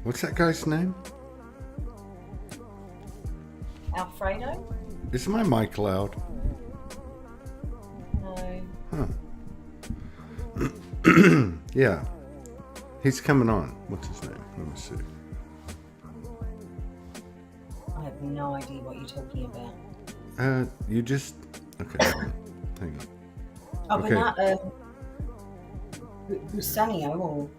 What's that guy's name? Alfredo? Is my mic loud? No. Huh. Yeah. He's coming on. What's his name? Let me see. I have no idea what you're talking about. You just... Okay. Hang on. Oh, Okay. Busanio or...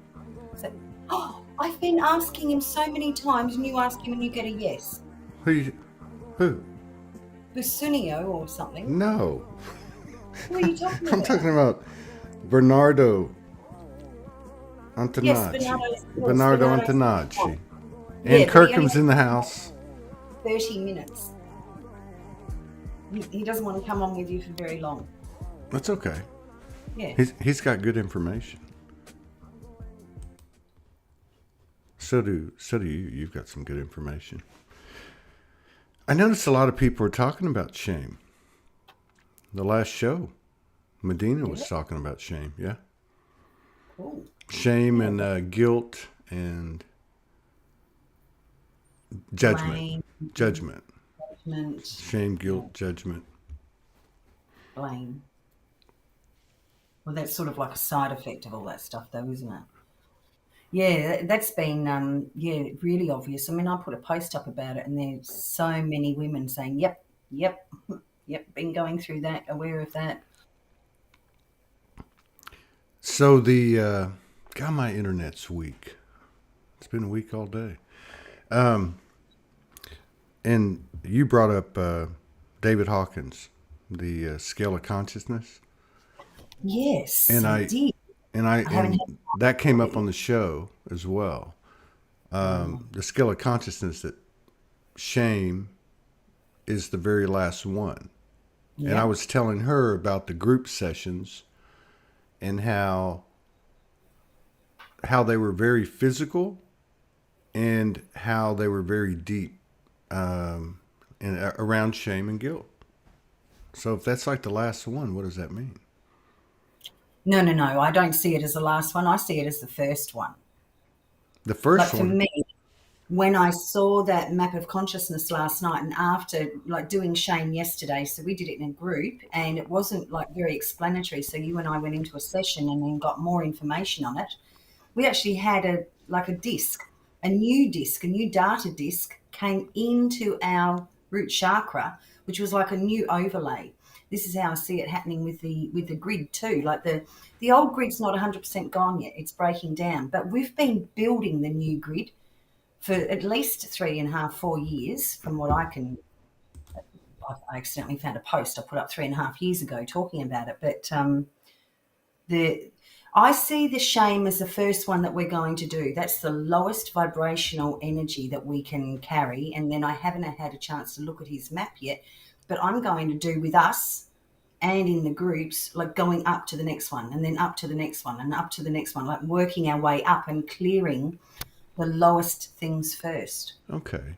Oh, I've been asking him so many times and you ask him and you get a yes. Who? Busunio or something. No. Who are you talking I'm about? talking about Bernardo Antonacci. Yes, Bernardo Antonacci. Yeah, And Kirkham's in the house. 30 minutes. He doesn't want to come on with you for very long. That's okay. Yeah. He's got good information. So do you. You've got some good information. I noticed a lot of people are talking about shame. The last show, Medina was talking about shame. Yeah. Cool. Shame and guilt and judgment. Judgment. Shame, guilt, judgment. Blame. Well, that's sort of like a side effect of all that stuff, though, isn't it? Yeah, that's been really obvious. I mean, I put a post up about it, and there's so many women saying, "Yep, been going through that, aware of that." So God, my internet's weak. It's been weak all day. And you brought up David Hawkins, the scale of consciousness. Yes, And I did. And that came up on the show as well. The scale of consciousness, that shame is the very last one. Yep. And I was telling her about the group sessions and how they were very physical and how they were very deep around shame and guilt. So if that's like the last one, what does that mean? No. I don't see it as the last one. I see it as the first one. The first one? For me, when I saw that map of consciousness last night and after like doing shame yesterday, so we did it in a group and it wasn't like very explanatory. So you and I went into a session and then got more information on it. We actually had a disc, a new data disc came into our root chakra, which was like a new overlay. This is how I see it happening with the grid too. Like the old grid's not 100% gone yet. It's breaking down. But we've been building the new grid for at least 3.5, 4 years from what I can. I accidentally found a post I put up 3.5 years ago talking about it. But I see the shame as the first one that we're going to do. That's the lowest vibrational energy that we can carry. And then I haven't had a chance to look at his map yet. But I'm going to do with us and in the groups, like going up to the next one and then up to the next one and up to the next one, like working our way up and clearing the lowest things first. Okay.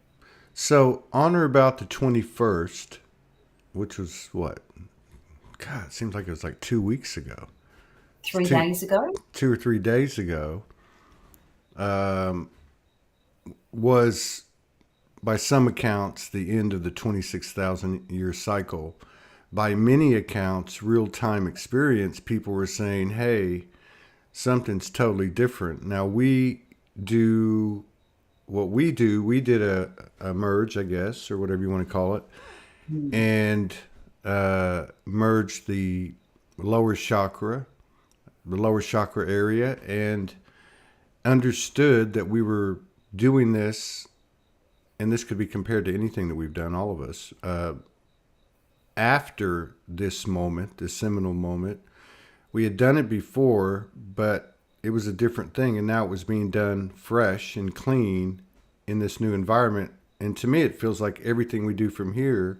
So on or about the 21st, which was what? God, it seems like it was like 2 weeks ago. 3 days ago? 2 or 3 days ago, was, by some accounts, the end of the 26,000 year cycle. By many accounts, real-time experience, people were saying, hey, something's totally different. Now, we do what we do. We did a merge, I guess, or whatever you want to call it, and merged the lower chakra area, and understood that we were doing this, and this could be compared to anything that we've done, all of us, after this moment, this seminal moment. We had done it before, but it was a different thing, and now it was being done fresh and clean in this new environment. And to me, it feels like everything we do from here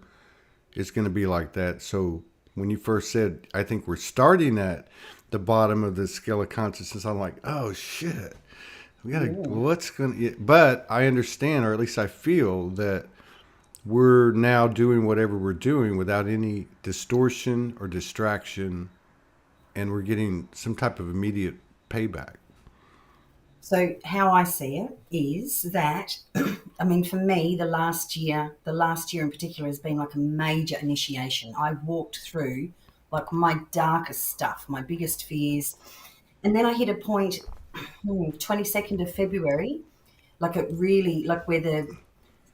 is going to be like that. So when you first said, I think we're starting at the bottom of the scale of consciousness, I'm like, oh shit, we gotta, what's gonna, but I understand, or at least I feel that we're now doing whatever we're doing without any distortion or distraction, and we're getting some type of immediate payback. So how I see it is that, I mean, for me, the last year in particular has been like a major initiation. I walked through like my darkest stuff, my biggest fears, and then I hit a point, 22nd of February, like it really, like where the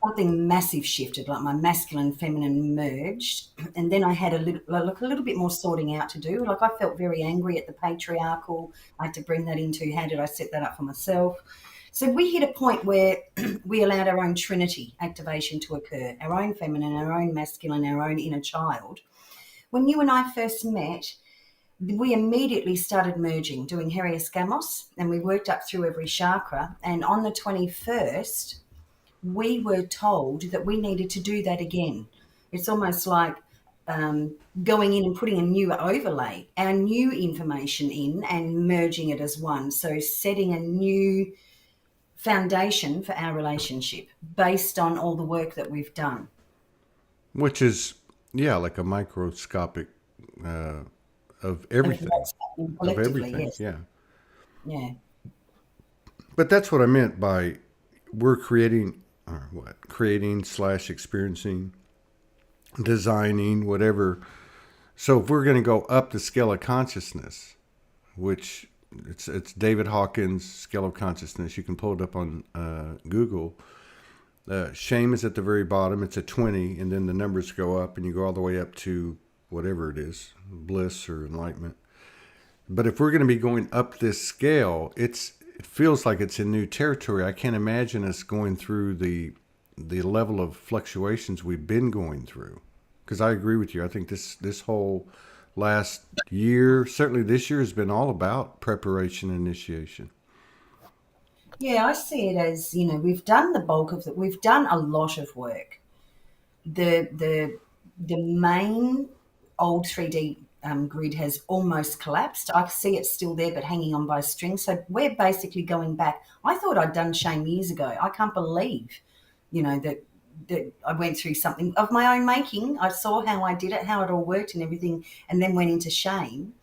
something massive shifted, like my masculine, feminine merged, and then I had a little bit more sorting out to do. Like I felt very angry at the patriarchal. I had to bring that into how did I set that up for myself. So we hit a point where we allowed our own trinity activation to occur, our own feminine, our own masculine, our own inner child. When you and I first met, we immediately started merging, doing Heriascamos, and we worked up through every chakra. And on the 21st, we were told that we needed to do that again. It's almost like going in and putting a new overlay, our new information in and merging it as one. So setting a new foundation for our relationship based on all the work that we've done. Which is, yeah, like a microscopic uh, of Of everything, what's happening of collectively, everything. yes. Yeah. Yeah. But that's what I meant by we're creating, or what, creating slash experiencing, designing, whatever. So if we're going to go up the scale of consciousness, which it's David Hawkins' scale of consciousness, you can pull it up on Google. Shame is at the very bottom. It's a 20, and then the numbers go up, and you go all the way up to whatever it is, bliss or enlightenment. But if we're going to be going up this scale, it feels like it's in new territory. I can't imagine us going through the level of fluctuations we've been going through. Because I agree with you. I think this whole last year, certainly this year, has been all about preparation and initiation. Yeah, I see it as, we've done the bulk of it. We've done a lot of work. The main old 3D grid has almost collapsed. I see it's still there, but hanging on by a string. So we're basically going back. I thought I'd done shame years ago. I can't believe, that I went through something of my own making. I saw how I did it, how it all worked and everything, and then went into shame.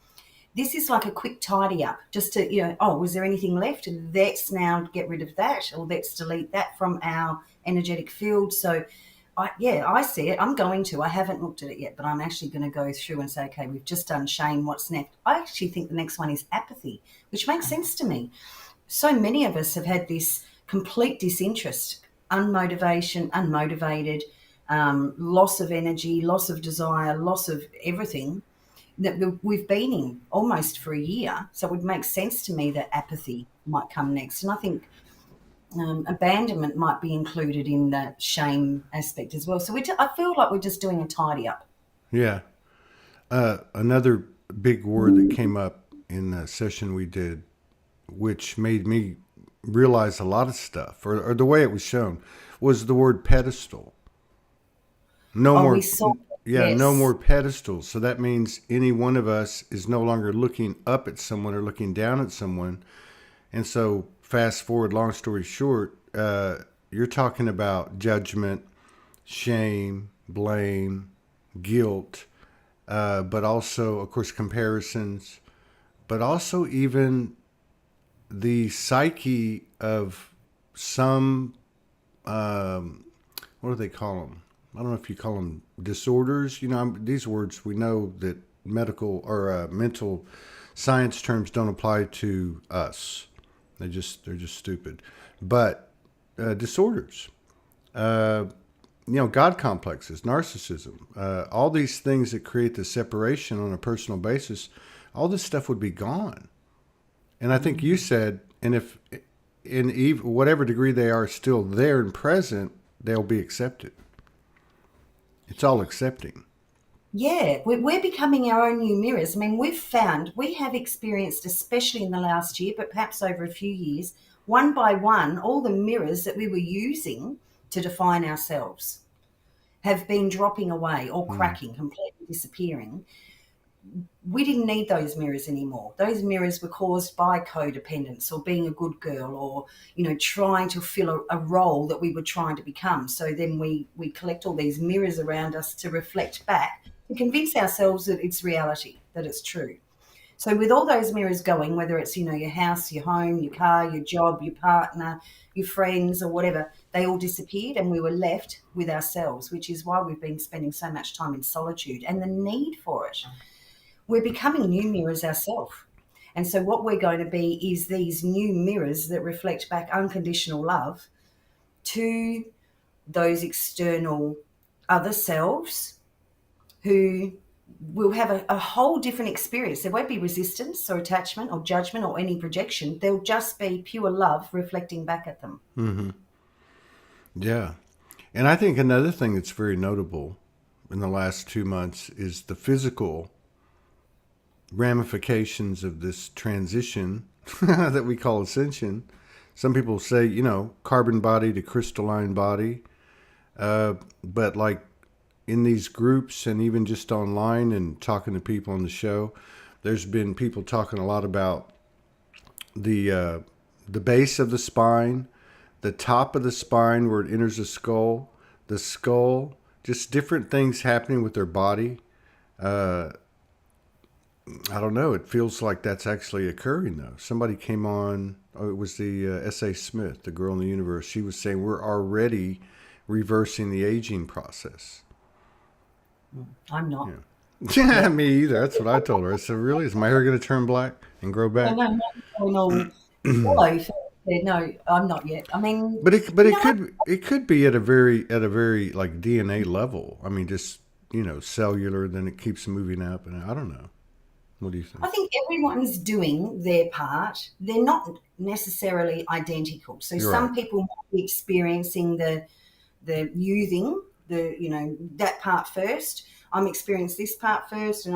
This is like a quick tidy up just to, oh, was there anything left? Let's now get rid of that, or let's delete that from our energetic field. So I see it. I haven't looked at it yet, but I'm actually going to go through and say, okay, we've just done shame. What's next? I actually think the next one is apathy, which makes sense to me. So many of us have had this complete disinterest, unmotivated, loss of energy, loss of desire, loss of everything that we've been in almost for a year. So it would make sense to me that apathy might come next. And I think abandonment might be included in the shame aspect as well. So I feel like we're just doing a tidy up. Yeah. Another big word that came up in the session we did, which made me realize a lot of stuff, or the way it was shown, was the word pedestal. No Oh, we more, saw, yeah, no yes. more pedestals. So that means any one of us is no longer looking up at someone or looking down at someone. And so, fast forward, long story short, you're talking about judgment, shame, blame, guilt, but also, of course, comparisons, but also even the psyche of some, what do they call them? I don't know if you call them disorders. These words we know that medical or mental science terms don't apply to us. They're just stupid. But disorders, uh, God complexes, narcissism, all these things that create the separation on a personal basis, all this stuff would be gone. And I think you said, and if in whatever degree they are still there and present, they'll be accepted. It's all accepting. Yeah, we're becoming our own new mirrors. I mean, we have experienced, especially in the last year, but perhaps over a few years, one by one, all the mirrors that we were using to define ourselves have been dropping away or Mm. cracking, completely disappearing. We didn't need those mirrors anymore. Those mirrors were caused by codependence or being a good girl or, trying to fill a role that we were trying to become. So then we collect all these mirrors around us to reflect back to convince ourselves that it's reality, that it's true. So with all those mirrors going, whether it's, your house, your home, your car, your job, your partner, your friends or whatever, they all disappeared and we were left with ourselves, which is why we've been spending so much time in solitude and the need for it. We're becoming new mirrors ourselves. And so what we're going to be is these new mirrors that reflect back unconditional love to those external other selves who will have a whole different experience. There won't be resistance or attachment or judgment or any projection. There'll just be pure love reflecting back at them. Mm-hmm. Yeah. And I think another thing that's very notable in the last 2 months is the physical ramifications of this transition that we call ascension. Some people say, carbon body to crystalline body. But like in these groups and even just online and talking to people on the show, there's been people talking a lot about the base of the spine, the top of the spine where it enters the skull, just different things happening with their body. I don't know. It feels like that's actually occurring, though. Somebody came on, it was the S.A. Smith, the girl in the universe. She was saying we're already reversing the aging process. I'm not. Yeah, me either. That's what I told her. I said, really? Is my hair going to turn black and grow back? No, I'm not yet. I mean, but it could be at a very like DNA level. I mean, just cellular. Then it keeps moving up, and I don't know. What do you think? I think everyone's doing their part. They're not necessarily identical. So You're some right. people might be experiencing the youthing, that part first. I'm experiencing this part first, and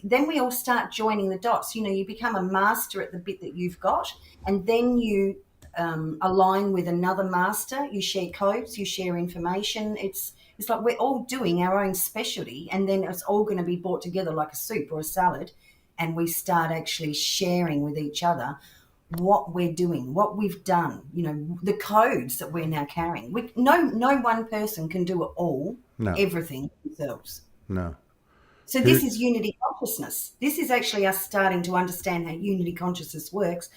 then we all start joining the dots. You become a master at the bit that you've got, and then you align with another master. You share codes, you share information. It's like we're all doing our own specialty, and then it's all going to be brought together like a soup or a salad, and we start actually sharing with each other what we're doing, what we've done, the codes that we're now carrying. No one person can do it all, No, everything themselves. no. So this is unity consciousness. This is actually us starting to understand how unity consciousness works.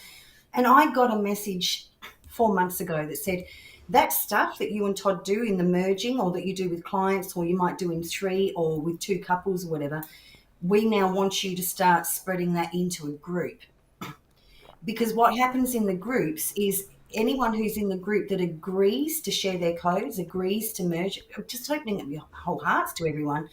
And I got a message 4 months ago that said, that stuff that you and Todd do in the merging, or that you do with clients, or you might do in 3 or with 2 couples or whatever, we now want you to start spreading that into a group. Because what happens in the groups is anyone who's in the group that agrees to share their codes, agrees to merge, just opening up your whole hearts to everyone,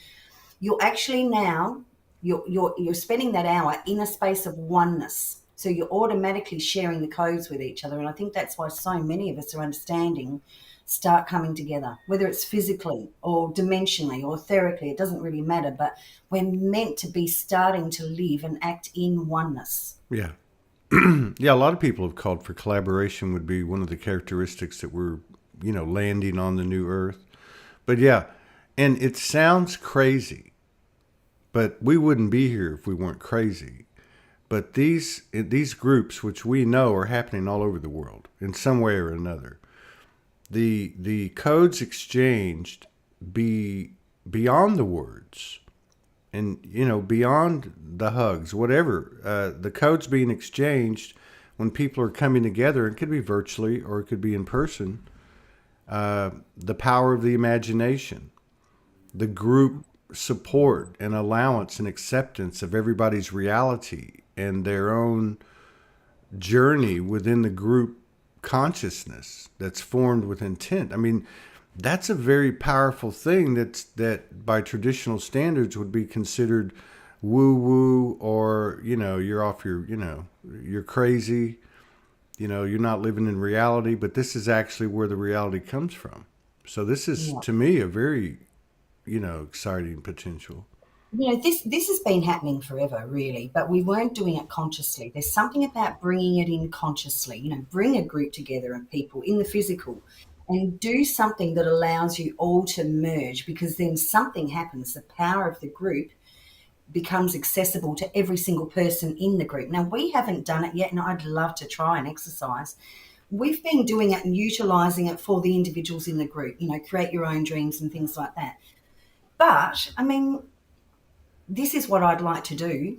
you're actually now, you're spending that hour in a space of oneness. So you're automatically sharing the codes with each other. And I think that's why so many of us are understanding, start coming together, whether it's physically or dimensionally or etherically, it doesn't really matter. But we're meant to be starting to live and act in oneness. Yeah. Yeah, a lot of people have called for collaboration would be one of the characteristics that we're, landing on the new earth. But yeah, and it sounds crazy, but we wouldn't be here if we weren't crazy. But these groups, which we know are happening all over the world in some way or another, the codes exchanged beyond the words, and beyond the hugs, whatever, the codes being exchanged when people are coming together. It could be virtually or it could be in person. The power of the imagination, the group support and allowance and acceptance of everybody's reality and their own journey within the group consciousness that's formed with intent. I mean, that's a very powerful thing that by traditional standards would be considered woo woo, or you're off your you're crazy, you're not living in reality. But this is actually where the reality comes from. So this is, to me, a very exciting potential. This has been happening forever, really, but we weren't doing it consciously. There's something about bringing it in consciously, bring a group together of people in the physical and do something that allows you all to merge, because then something happens. The power of the group becomes accessible to every single person in the group. Now, we haven't done it yet, and I'd love to try and exercise. We've been doing it and utilising it for the individuals in the group, create your own dreams and things like that. But, I mean, this is what I'd like to do,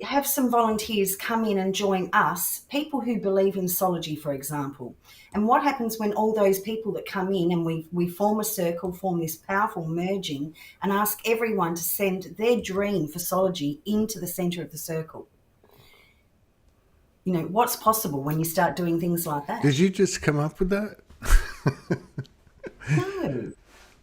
have some volunteers come in and join us, people who believe in Soulogy, for example. And what happens when all those people that come in and we form a circle, form this powerful merging, and ask everyone to send their dream for Soulogy into the center of the circle? You know, what's possible when you start doing things like Did that? you just come up with that? No.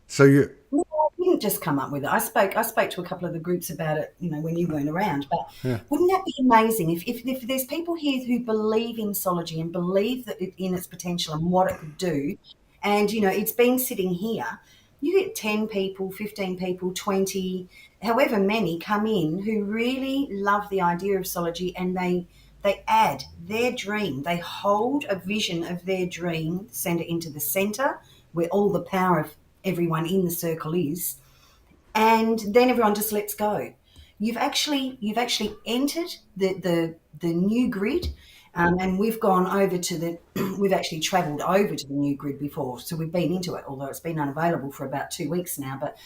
So you, No, I didn't just come up with it. I spoke to a couple of the groups about it, you know, when you weren't around. But yeah, wouldn't that be amazing if there's people here who believe in Soulogy and believe that in its potential and what it could do, and you know, it's been sitting here. You get 10 people, 15 people, 20, however many come in who really love the idea of Soulogy, and they add their dream. They hold a vision of their dream, send it into the center where all the power of everyone in the circle is, and then everyone just lets go. You've actually entered the new grid, and we've gone over to the we've actually travelled over to the new grid before, so we've been into it, although it's been unavailable for about 2 weeks now. But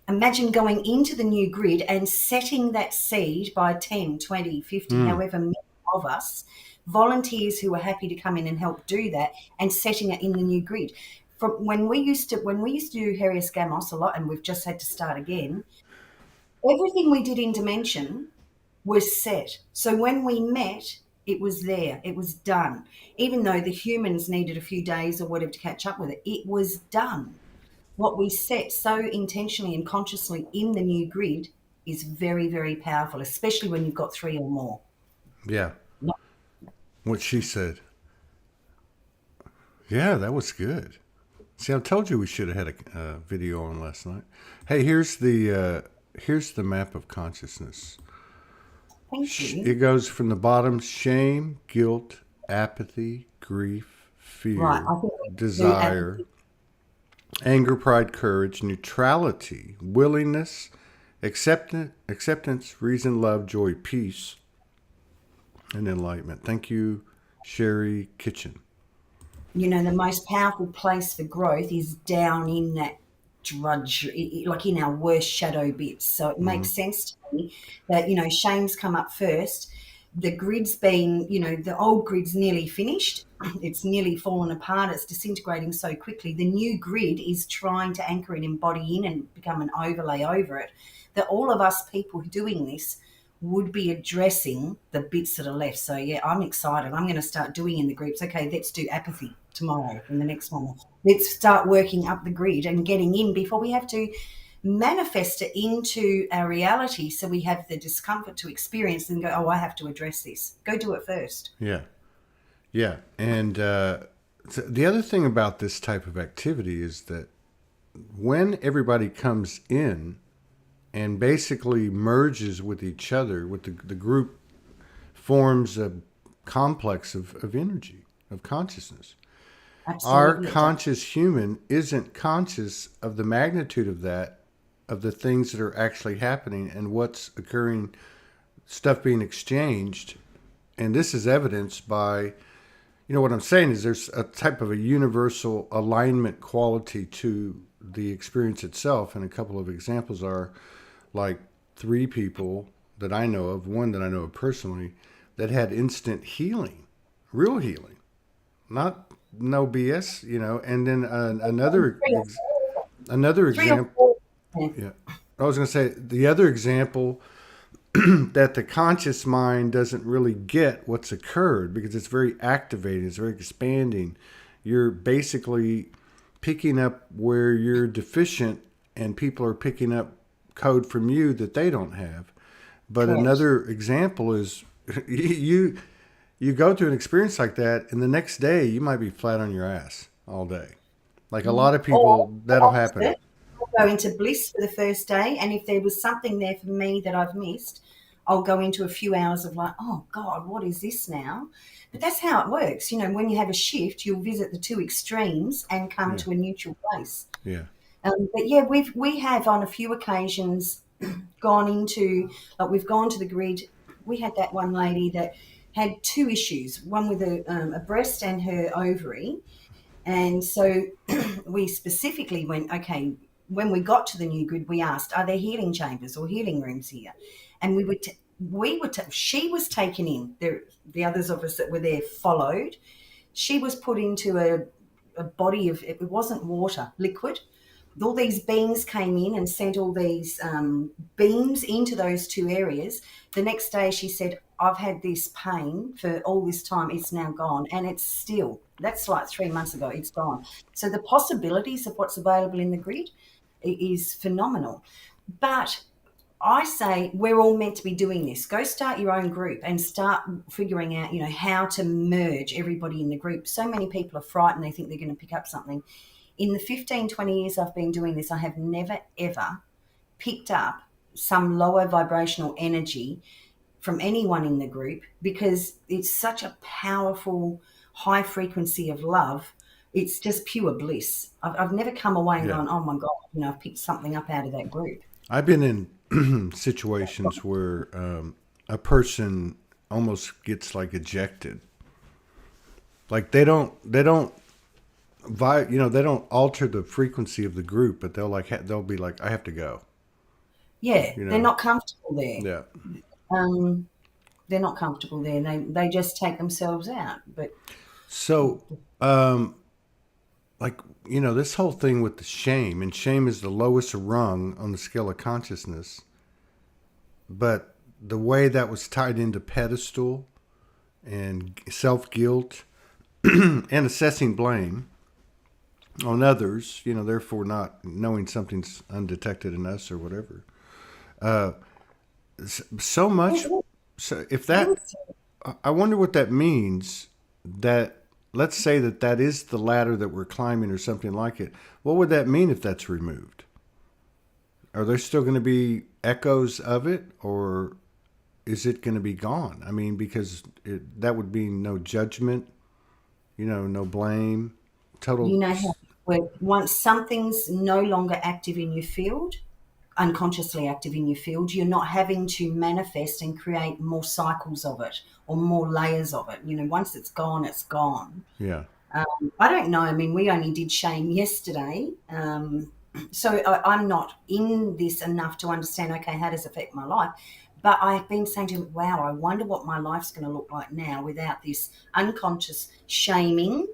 imagine going into the new grid and setting that seed by 10, 20, 50, hmm, however many of us, volunteers who are happy to come in and help do that, and setting it in the new grid. From when we used to do Herius Gamos a lot, and we've just had to start again, everything we did in Dimension was set. So when we met, it was there, it was done. Even though the humans needed a few days or whatever to catch up with it, it was done. What we set so intentionally and consciously in the new grid is very, very powerful, especially when you've got three or more. yeah. What she said. Yeah, that was good. See, I told you we should have had a video on last night. Hey, here's the map of consciousness. Thank It you. goes from the bottom: shame, guilt, apathy, grief, Right, fear, I think we do desire, anger, pride, courage, neutrality, willingness, acceptance, reason, love, joy, peace, and enlightenment. Thank you, Sherry Kitchen. the most powerful place for growth is down in that drudge, like in our worst shadow bits. So it Hmm. makes sense to me that, shame's come up first. The grid's been, the old grid's nearly finished. It's nearly fallen apart. It's disintegrating so quickly. The new grid is trying to anchor and embody in and become an overlay over it. That all of us people doing this would be addressing the bits that are left. So yeah, I'm excited. I'm going to start doing in the groups. Okay, let's do apathy tomorrow in the next one. Let's start working up the grid and getting in before we have to manifest it into our reality. So we have the discomfort to experience and go, oh, I have to address this. Go do it first. Yeah, yeah. And the other thing about this type of activity is that when everybody comes in and basically merges with each other, with the group forms a complex of energy, of consciousness. Our Absolutely, it does. conscious human isn't conscious of the magnitude of that, of the things that are actually happening and what's occurring, stuff being exchanged. And this is evidenced by, what I'm saying is there's a type of a universal alignment quality to the experience itself. And a couple of examples are like three people that I know of, one that I know of personally, that had instant healing, real healing, not no BS, And then Three or another three or example, four. Yeah, yeah. I was going to say the other example that the conscious mind doesn't really get what's occurred because it's very activating, it's very expanding. You're basically picking up where you're deficient, and people are picking up code from you that they don't have. But correct. another example is you go through an experience like that, and the next day you might be flat on your ass all day. Like a lot of Or people, the that'll happen. opposite, I'll go into bliss for the first day, and if there was something there for me that I've missed, I'll go into a few hours of like, oh God, what is this now? But that's how it works. When you have a shift, you'll visit the two extremes and come Yeah, to a neutral place. yeah, But yeah, we have on a few occasions gone into, like, we've gone to the grid. We had that one lady that had two issues, one with a breast and her ovary, and so we specifically went, okay, when we got to the new grid, we asked, are there healing chambers or healing rooms here? And we would she was taken in. The others of us that were there followed. She was put into a body of, it wasn't water, liquid. All these beings came in and sent all these beams into those two areas. The next day she said, I've had this pain for all this time. It's now gone. And it's still, that's like 3 months ago, it's gone. So the possibilities of what's available in the grid is phenomenal. But I say we're all meant to be doing this. Go start your own group and start figuring out, how to merge everybody in the group. So many people are frightened. They think they're going to pick up something. In the 15, 20 years I've been doing this, I have never, ever picked up some lower vibrational energy from anyone in the group, because it's such a powerful, high frequency of love. It's just pure bliss. I've never come away and gone, oh my God, I've picked something up out of that group. I've been in situations where a person almost gets like ejected. Like they don't alter the frequency of the group, but they'll be like, I have to go. Yeah, they're not comfortable there. Yeah. They're not comfortable there. They just take themselves out. But so, this whole thing with the shame, and shame is the lowest rung on the scale of consciousness. But the way that was tied into pedestal and self-guilt and assessing blame on others, therefore not knowing something's undetected in us or whatever. So much. So if that, I wonder what that means. That, let's say that is the ladder that we're climbing or something like it. What would that mean if that's removed? Are there still going to be echoes of it, or is it going to be gone? I mean, because that would be no judgment, no blame, total. Once something's no longer active in your field, unconsciously active in your field, you're not having to manifest and create more cycles of it or more layers of it. Once it's gone, it's gone. Yeah. I don't know. I mean, we only did shame yesterday. So I'm not in this enough to understand, okay, how does it affect my life? But I've been saying to him, wow, I wonder what my life's going to look like now without this unconscious shaming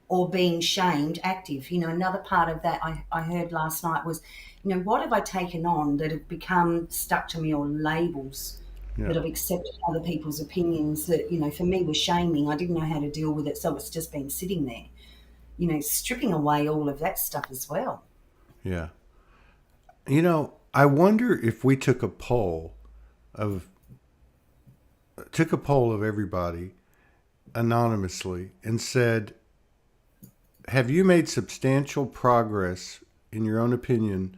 or being shamed active. Another part of that I heard last night was, what have I taken on that have become stuck to me, or labels that I've accepted other people's opinions that, for me was shaming. I didn't know how to deal with it, so it's just been sitting there, stripping away all of that stuff as well. Yeah. I wonder if we took a poll of everybody anonymously and said, have you made substantial progress, in your own opinion,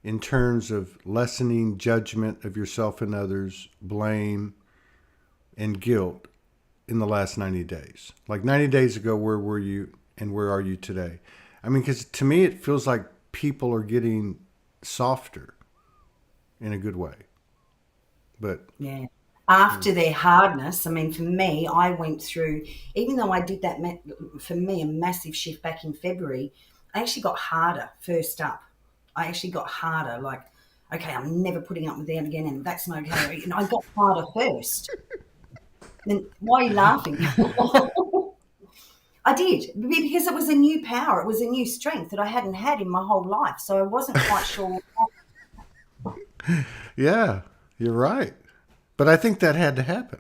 in terms of lessening judgment of yourself and others, blame, and guilt in the last 90 days? Like 90 days ago, where were you and where are you today? I mean, because to me, it feels like people are getting softer in a good way. But yeah. After their hardness, I mean, for me, I went through, even though I did that, for me, a massive shift back in February, I actually got harder first up. I actually got harder, like, okay, I'm never putting up with that again, and that's no okay. I got harder first. Then why are you laughing? I did, because it was a new power. It was a new strength that I hadn't had in my whole life. So I wasn't quite sure. Yeah, you're right. But I think that had to happen.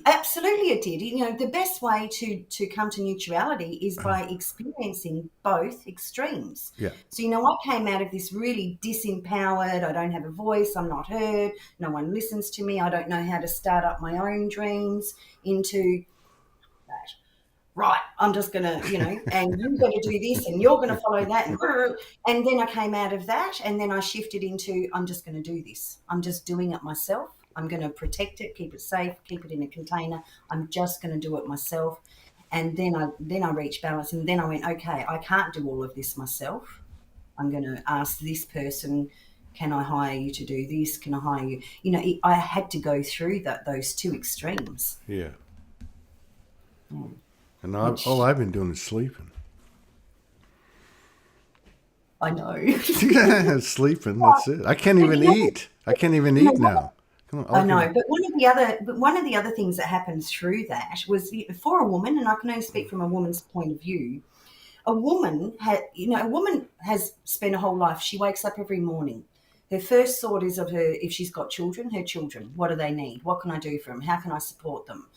Absolutely it did. The best way to come to neutrality is by experiencing both extremes. Yeah. So, I came out of this really disempowered, I don't have a voice, I'm not heard, no one listens to me, I don't know how to start up my own dreams, into that. Right, I'm just going to, and you've got to do this and you're going to follow that. And then I came out of that, and then I shifted into, I'm just going to do this. I'm just doing it myself. I'm going to protect it, keep it safe, keep it in a container. I'm just going to do it myself. And then I reached balance, and then I went, okay, I can't do all of this myself. I'm going to ask this person, can I hire you to do this? Can I hire you? I had to go through those two extremes. Yeah. And all I've been doing is sleeping. I know. Sleeping, that's it. I can't even eat. I can't even eat now Come on, I open know, it. but one of the other things that happened through that was for a woman, and I can only speak from a woman's point of view. A woman has spent a whole life. She wakes up every morning. Her first thought is of her, if she's got children, her children. What do they need? What can I do for them? How can I support them?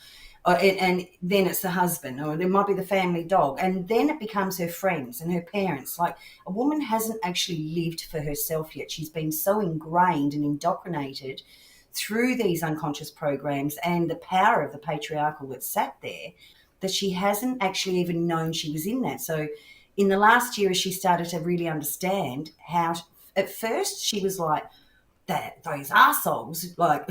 And then it's the husband, or it might be the family dog. And then it becomes her friends and her parents. Like, a woman hasn't actually lived for herself yet. She's been so ingrained and indoctrinated through these unconscious programs and the power of the patriarchal that sat there, that she hasn't actually even known she was in that. So in the last year, as she started to really understand how, at first she was like, that those arseholes, like,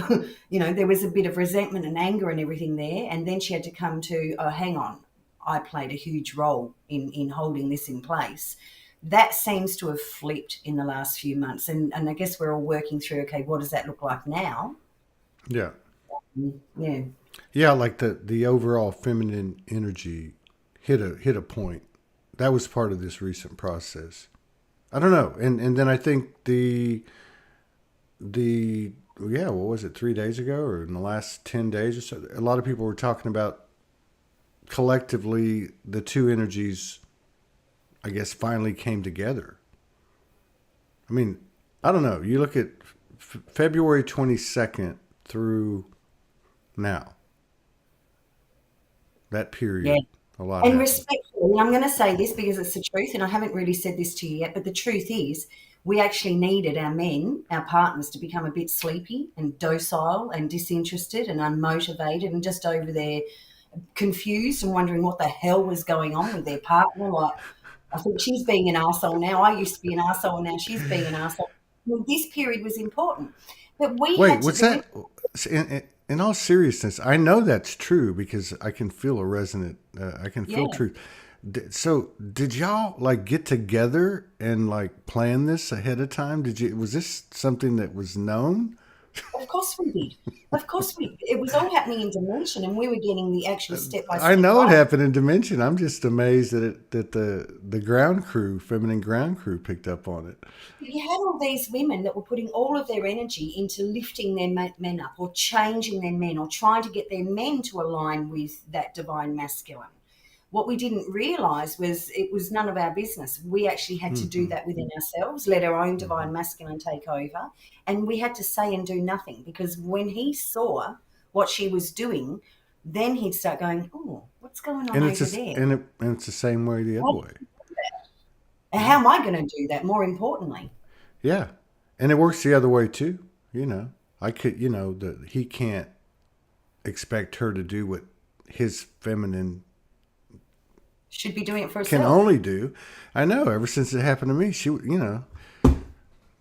there was a bit of resentment and anger and everything there. And then she had to come to, oh, hang on, I played a huge role in holding this in place. That seems to have flipped in the last few months. And I guess we're all working through, okay, what does that look like now? Yeah. Yeah. Yeah, like the overall feminine energy hit a point. That was part of this recent process. I don't know. And then I think the yeah, what was it, 3 days ago or in the last 10 days or so? A lot of people were talking about collectively the two energies, I guess, finally came together. I mean, I don't know. You look at February 22nd through now, that Yeah. period, a lot And happened. respectfully, I'm going to say this because it's the truth, and I haven't really said this to you yet, but the truth is, we actually needed our men, our partners, to become a bit sleepy and docile and disinterested and unmotivated and just over there confused and wondering what the hell was going on with their partner. Like, I think she's being an arsehole now. I used to be an arsehole, and now she's being an arsehole. Well, this period was important. But we Wait, had to, what's the women, that? In all seriousness, I know that's true because I can feel a resonant. I can feel yeah. truth. So, did y'all like get together and like plan this ahead of time? Did you? Was this something that was known? Of course we did. Of course we. It was all happening in dimension, and we were getting the actual step by I step know it guide. happened in Dimension. I'm just amazed that the ground crew, feminine ground crew, picked up on it. You had all these women that were putting all of their energy into lifting their men up, or changing their men, or trying to get their men to align with that divine masculine. What we didn't realize was it was none of our business. We actually had to do Hmm. that within ourselves, let our own Hmm. divine masculine take over. And we had to say and do nothing, because when he saw what she was doing, then he'd start going, oh, what's going on And it's over just there? and it's the same way the other way. How Yeah. am I going to do that, more importantly? Yeah, and it works the other way too. You know, I could, that he can't expect her to do what his feminine Should be doing it for can herself. only do. I know. Ever since it happened to me,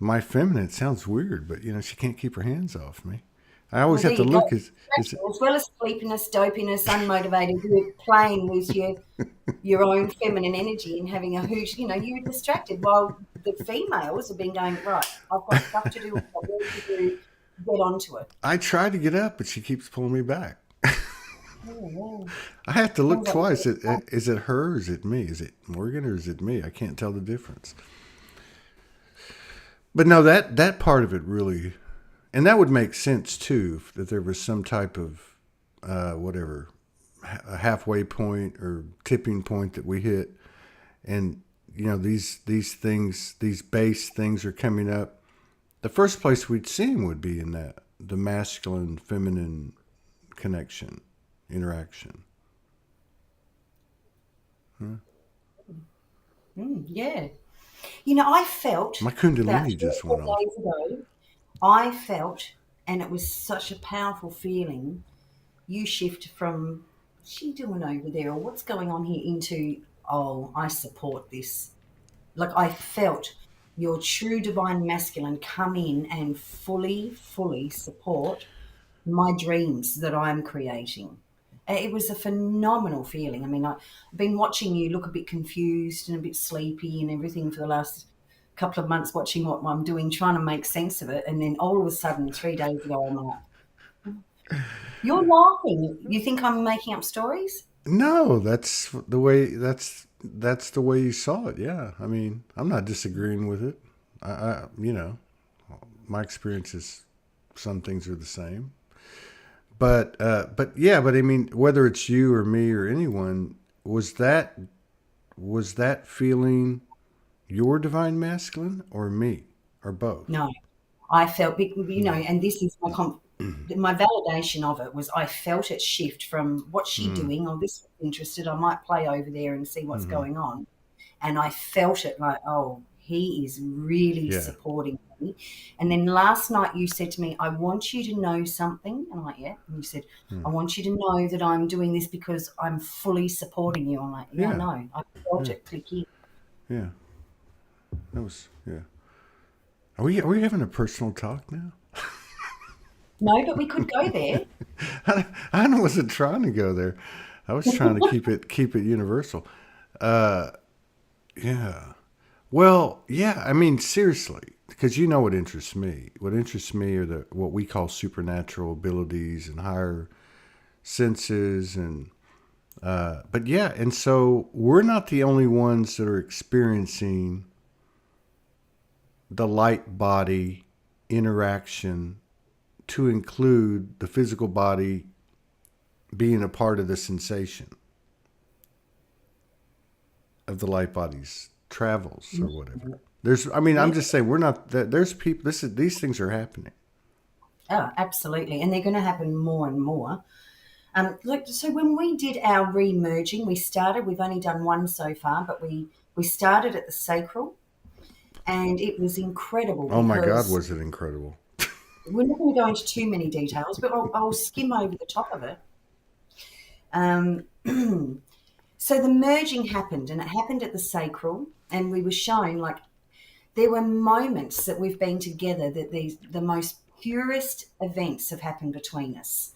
my feminine sounds weird, but she can't keep her hands off me. I always Well, there have to you go. look. Is it? As well as sleepiness, dopiness, unmotivated, you're playing with your own feminine energy and having a hoot. You were distracted while the females have been going, right, I've got stuff to do, I've got work to do, get onto it. I try to get up, but she keeps pulling me back. Oh, yeah. I have to look Sounds like twice. Is it her? Or is it me? Is it Morgan or is it me? I can't tell the difference. But no, that part of it really, and that would make sense too, that there was some type of whatever, a halfway point or tipping point that we hit, and these things, these base things are coming up. The first place we'd see them would be in that the masculine feminine connection, interaction. Huh? yeah. I felt My about kundalini three or just went four off. days ago, I felt, and it was such a powerful feeling, you shift from, what's she doing over there, or what's going on here, into, oh, I support this. Like, I felt your true divine masculine come in and fully support my dreams that I'm creating. It was a phenomenal feeling. I mean, I've been watching you look a bit confused and a bit sleepy and everything for the last couple of months, watching what I'm doing, trying to make sense of it. And then all of a sudden, 3 days ago, I'm like, you're laughing. You think I'm making up stories? No, that's the way. That's the way you saw it. Yeah, I mean, I'm not disagreeing with it. I my experience is some things are the same. But yeah, but I mean, whether it's you or me or anyone, was that feeling your divine masculine or me or both? No, I felt, and this is my validation of it was I felt it shift from what's she Mm. doing? Oh, this is interested. I might play over there and see what's Hmm. going on. And I felt it like, oh, he is really Yeah. supporting me. And then last night you said to me, I want you to know something. And I'm like, yeah. And you said, Mm. I want you to know that I'm doing this because I'm fully supporting you. I'm like, yeah, I Yeah. know. I felt Yeah. it click in. Yeah. That was yeah. Are we having a personal talk now? No, but we could go there. I wasn't trying to go there. I was trying to keep it universal. Uh, yeah. Well, yeah. I mean, seriously, because you know what interests me. What interests me are the what we call supernatural abilities and higher senses, and but yeah, and so we're not the only ones that are experiencing the light body interaction to include the physical body being a part of the sensation of the light body's travels or whatever. I mean, Yeah. I'm just saying we're not. There's people. These things are happening. Oh, absolutely. And they're going to happen more and more. Look, so when we did our re-merging, we've only done one so far, but we started at the sacral, and it was incredible Oh my God, because was it incredible? we're not going to go into too many details, but I'll skim over the top of it. Um, so the merging happened, and it happened at the sacral, and we were shown like there were moments that we've been together that the most purest events have happened between us.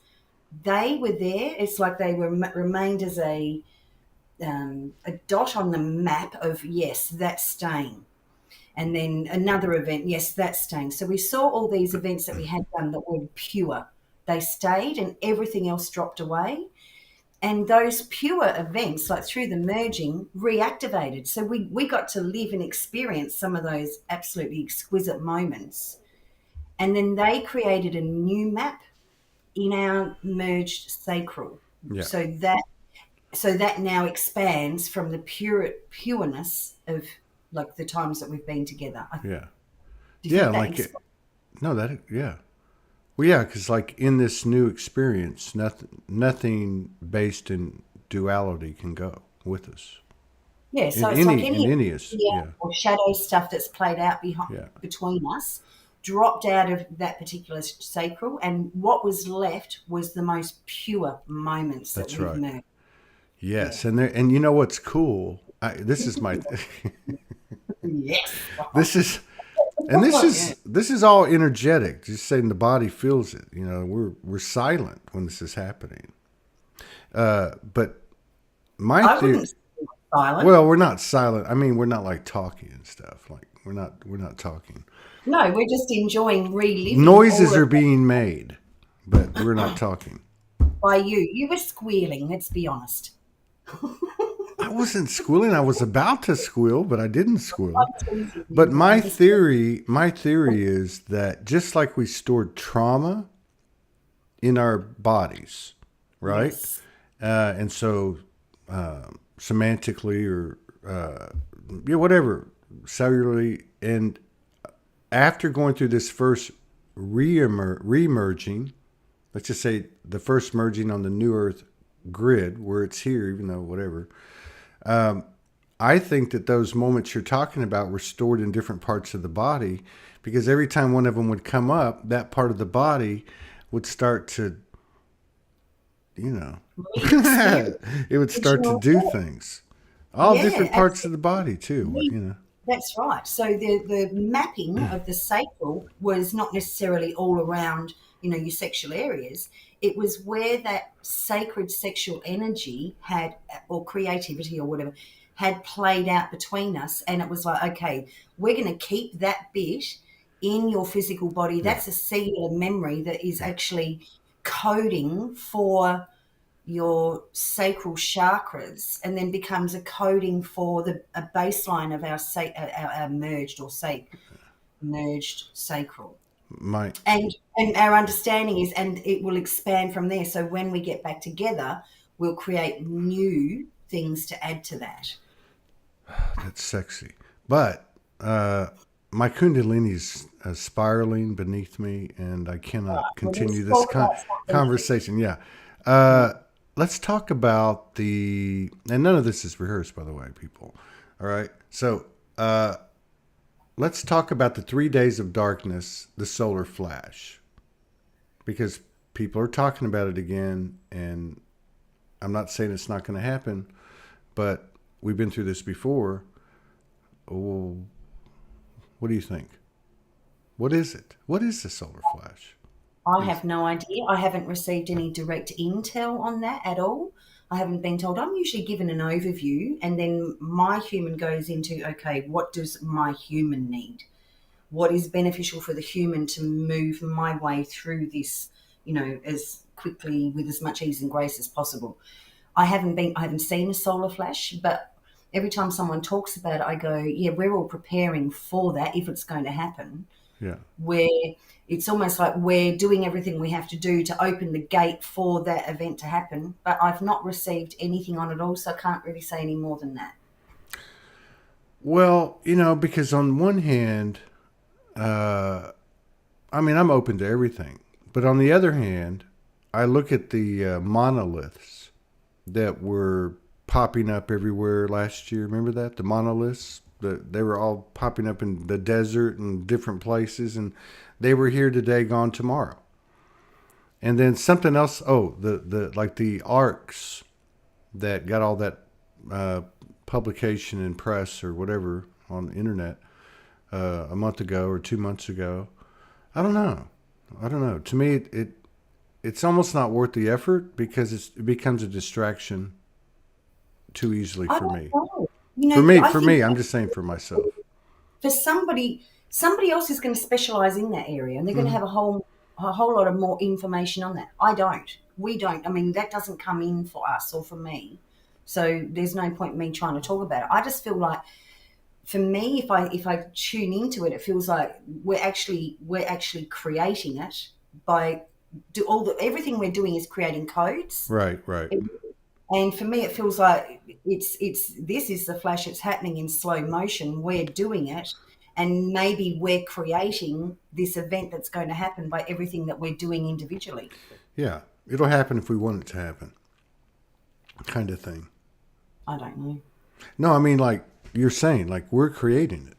They were there. It's like they were remained as a dot on the map of yes, that's staying. And then another event, yes, that's staying. So we saw all these events that we had done that were pure. They stayed and everything else dropped away. And those pure events, like through the merging, reactivated. So we got to live and experience some of those absolutely exquisite moments. And then they created a new map in our merged sacral. Yeah, So that now expands from the pureness of like the times that we've been together. yeah, Do you yeah. think that Like no, that yeah. Well, yeah, because like in this new experience, nothing based in duality can go with us yeah, so in it's like in any any is fear yeah, or shadow stuff that's played out yeah. between us dropped out of that particular sacral, and what was left was the most pure moments that That's we've right. merged. Yeah. Yes, and you know what's cool? This is my Yes. this is Yeah. this is all energetic. Just saying the body feels it. You know, we're silent when this is happening. But my I theory, wouldn't say silent. well, we're not silent. I mean, we're not like talking and stuff. Like we're not talking. No, we're just enjoying reliving all Noises of are being made, but we're not talking. by you. You were squealing, let's be honest. I wasn't squealing. I was about to squeal, but I didn't squeal. I'm teasing But you. I'm just my theory is that just like we stored trauma in our bodies, right? yes. And so semantically or yeah, whatever, cellularly, and after going through this first re-merging, let's just say the first merging on the New Earth grid, where it's here, even though whatever, I think that those moments you're talking about were stored in different parts of the body because every time one of them would come up, that part of the body would start to, you know, Re-experience it would start to original do thought. things. All different Yeah, parts of the body too, absolutely. you know. That's right. So the mapping of the sacral was not necessarily all around, your sexual areas. It was where that sacred sexual energy had, or creativity or whatever, had played out between us. And it was like, okay, we're going to keep that bit in your physical body. Yeah, That's a cellular memory that is actually coding for your sacral chakras, and then becomes a coding for a baseline of our merged sacral. My And our understanding is, and it will expand from there. So when we get back together, we'll create new things to add to that. That's sexy, but my kundalini's spiraling beneath me, and I cannot Well, let's continue this talk about something. conversation. Yeah. Yeah. Let's talk about and none of this is rehearsed, by the way, people. All right. So let's talk about the 3 days of darkness, the solar flash, because people are talking about it again, and I'm not saying it's not going to happen, but we've been through this before. Oh, what do you think? What is it? What is the solar flash? I have no idea. I haven't received any direct intel on that at all. I haven't been told. I'm usually given an overview, and then my human goes into, okay, what does my human need? What is beneficial for the human to move my way through this, as quickly with as much ease and grace as possible. I haven't seen a solar flash, but every time someone talks about it, I go, yeah, we're all preparing for that if it's going to happen. Yeah. Where it's almost like we're doing everything we have to do to open the gate for that event to happen. But I've not received anything on it all, so I can't really say any more than that. Well, because on one hand, I mean, I'm open to everything. But on the other hand, I look at the monoliths that were popping up everywhere last year. Remember that? The monoliths? They were all popping up in the desert and different places, and they were here today, gone tomorrow. And then something else. Oh, the like the arcs that got all that publication and press or whatever on the internet a month ago or 2 months ago. I don't know. I don't know. To me, it's almost not worth the effort because it becomes a distraction too easily I for don't me. know. I For think me, I'm just saying for myself. for somebody else is going to specialize in that area, and they're going to Hmm. have a whole lot of more information on that. I don't. We don't. I mean, that doesn't come in for us or for me. So there's no point in me trying to talk about it. I just feel like for me, if I tune into it, it feels like we're actually creating it by everything we're doing is creating codes. Right, right. And for me, it feels like it's this is the flash. It's happening in slow motion. We're doing it, and maybe we're creating this event that's going to happen by everything that we're doing individually. Yeah, it'll happen if we want it to happen, kind of thing. I don't know. No, I mean like you're saying, like we're creating it.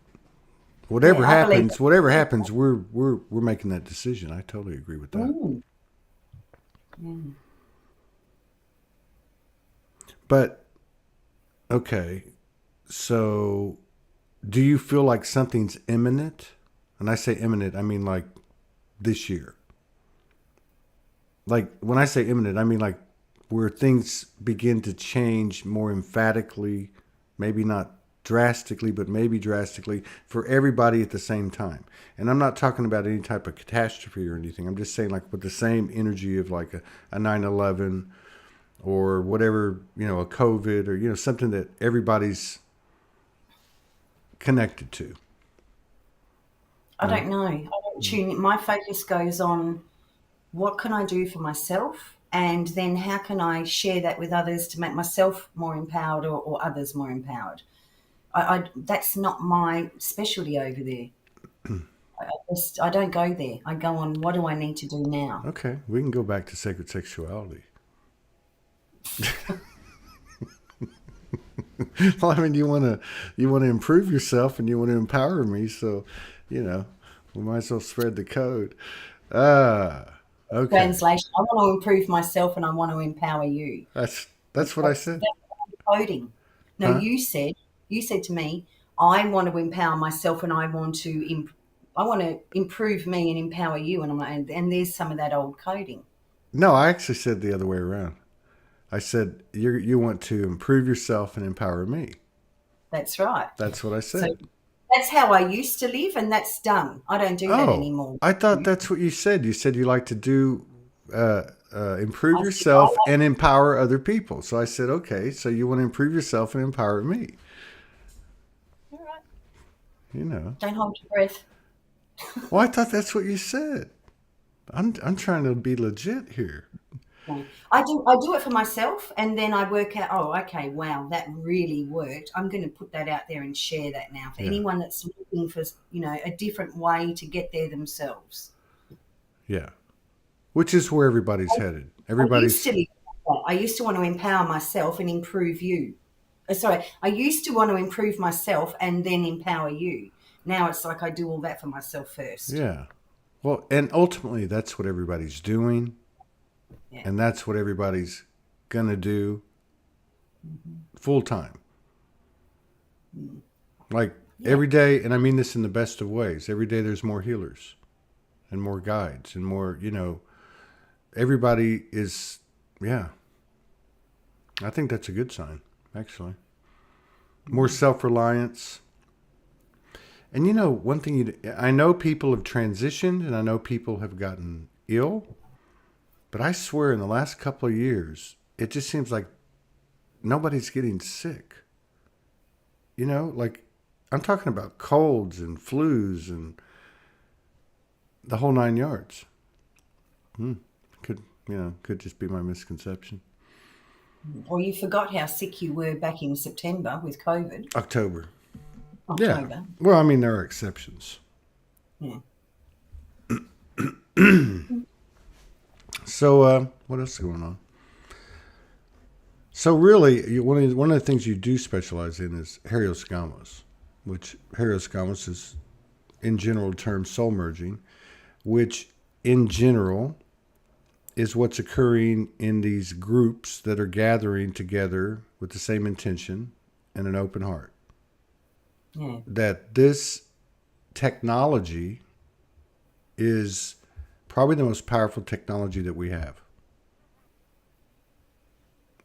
Yeah, I believe that. Whatever happens, we're making that decision. I totally agree with that. Mm, yeah. But okay, so do you feel like something's imminent? And I say imminent, I mean like this year. Like when I say imminent, I mean like where things begin to change more emphatically, maybe not drastically, but maybe drastically for everybody at the same time. And I'm not talking about any type of catastrophe or anything. I'm just saying like with the same energy of like a 9/11 or whatever, a COVID or, something that everybody's connected to. I don't know. I don't tune in. My focus goes on what can I do for myself, and then how can I share that with others to make myself more empowered or others more empowered. That's not my specialty over there. I don't go there. I go on what do I need to do now. Okay, we can go back to sacred sexuality. Well, I mean, you want to improve yourself and you want to empower me, so you know we might as well spread the code. Ah, okay. Translation. I want to improve myself and I want to empower you. That's what I said, That's coding. No, huh? you said to me, I want to empower myself and I want to improve me and empower you. And I'm like, and there's some of that old coding. No, I actually said the other way around. I said you want to improve yourself and empower me. That's right. That's what I So said. that's how I used to live, and that's done. I don't do that Oh, anymore. I thought that's what you said. You said you like to do improve I said, I yourself like, and empower other people. So I said, okay, so you want to improve yourself and empower me. all right, You know, don't hold your breath. Well, I thought that's what you said. I'm trying to be legit here. No. I do it for myself, and then I work out, oh, okay, wow, that really worked. I'm going to put that out there and share that now for Yeah. anyone that's looking for, a different way to get there themselves. Yeah. Which is where everybody's headed. I used Everybody's to be like that. I used to want to empower myself and improve you. Sorry, I used to want to improve myself and then empower you. Now it's like I do all that for myself first. yeah. Well, and ultimately that's what everybody's doing, Yeah. and that's what everybody's gonna do full time. Like Yeah. every day, and I mean this in the best of ways. Every day there's more healers and more guides and more, everybody is, yeah. I think that's a good sign, actually. More self-reliance. And one thing I know people have transitioned and I know people have gotten ill, but I swear in the last couple of years, it just seems like nobody's getting sick. Like I'm talking about colds and flus and the whole nine yards. Could just be my misconception. Or you forgot how sick you were back in September with COVID. October. Yeah. October. Well, I mean, there are exceptions. Yeah. So, what else is going on? So, really, one of the things you do specialize in is herioscamos, which herioscamos is, in general terms, soul merging, which, in general, is what's occurring in these groups that are gathering together with the same intention and an open heart. Yeah. That this technology is probably the most powerful technology that we have.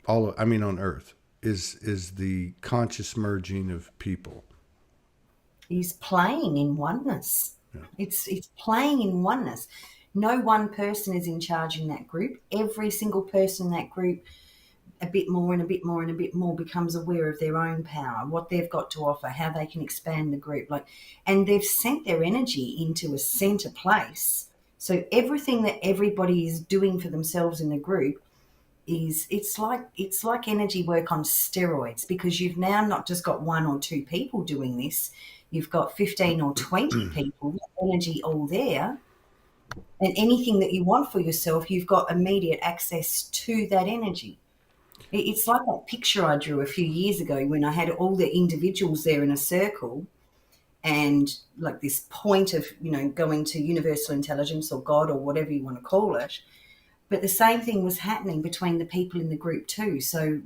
On Earth is the conscious merging of people. He's playing in oneness. Yeah. It's playing in oneness. No one person is in charge in that group. Every single person in that group, a bit more and a bit more and a bit more, becomes aware of their own power, what they've got to offer, how they can expand the group. And they've sent their energy into a center place. So everything that everybody is doing for themselves in the group it's like energy work on steroids, because you've now not just got one or two people doing this, you've got 15 or 20 people, energy all there, and anything that you want for yourself, you've got immediate access to that energy. It's like that picture I drew a few years ago when I had all the individuals there in a circle, and like this point of going to universal intelligence or God or whatever you want to call it. But the same thing was happening between the people in the group too. So,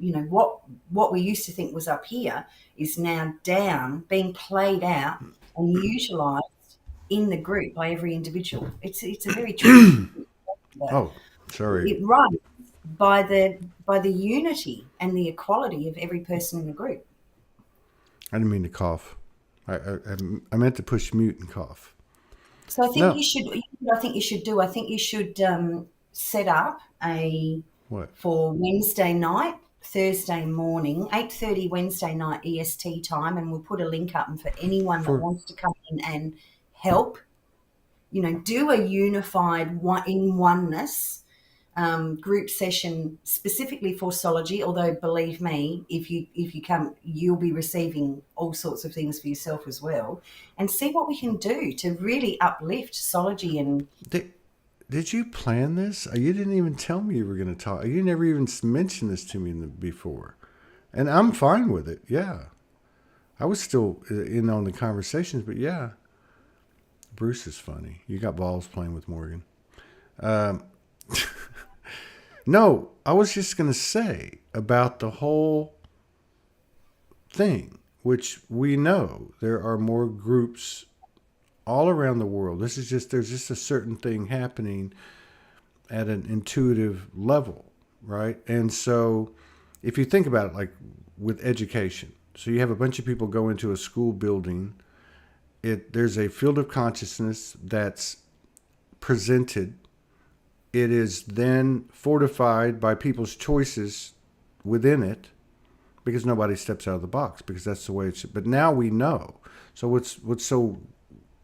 what we used to think was up here is now down, being played out and utilised in the group by every individual. It's a very tricky thing, but Oh, sorry. it runs by the unity and the equality of every person in the group. I didn't mean to cough. I meant to push mute and cough. So I think No. you should. I think you should do. I think you should set up What? for Wednesday night, Thursday morning, 8:30 Wednesday night EST time, and we'll put a link up. And for anyone that For wants to come in and help, do a unified in oneness group session specifically for Soulogy. Although believe me, if you come, you'll be receiving all sorts of things for yourself as well, and see what we can do to really uplift Soulogy. And did you plan this? You didn't even tell me you were going to talk. You never even mentioned this to me before, and I'm fine with it. Yeah, I was still in on the conversations, but yeah, Bruce is funny. You got balls playing with Morgan. No, I was just going to say about the whole thing, which we know there are more groups all around the world. There's just a certain thing happening at an intuitive level, right? And so if you think about it, like with education, so you have a bunch of people go into a school building. There's a field of consciousness that's presented. It is then fortified by people's choices within it, because nobody steps out of the box, because that's the way it should. But now we know. So what's so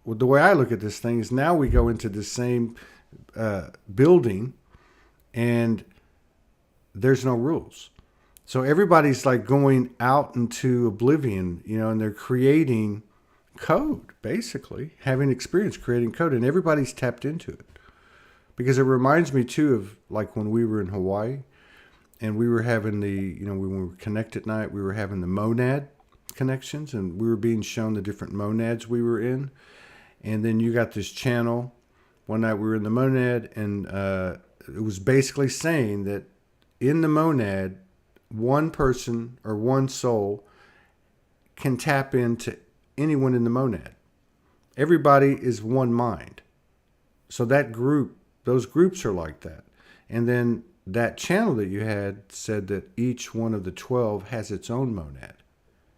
the way I look at this thing is now we go into the same building and there's no rules. So everybody's like going out into oblivion, and they're creating code, basically, having experience creating code, and everybody's tapped into it. Because it reminds me too of like when we were in Hawaii and we were having when we were connected night, we were having the monad connections and we were being shown the different monads we were in. And then you got this channel. One night we were in the monad and it was basically saying that in the monad, one person or one soul can tap into anyone in the monad. Everybody is one mind. So those groups are like that. And then that channel that you had said that each one of the 12 has its own monad.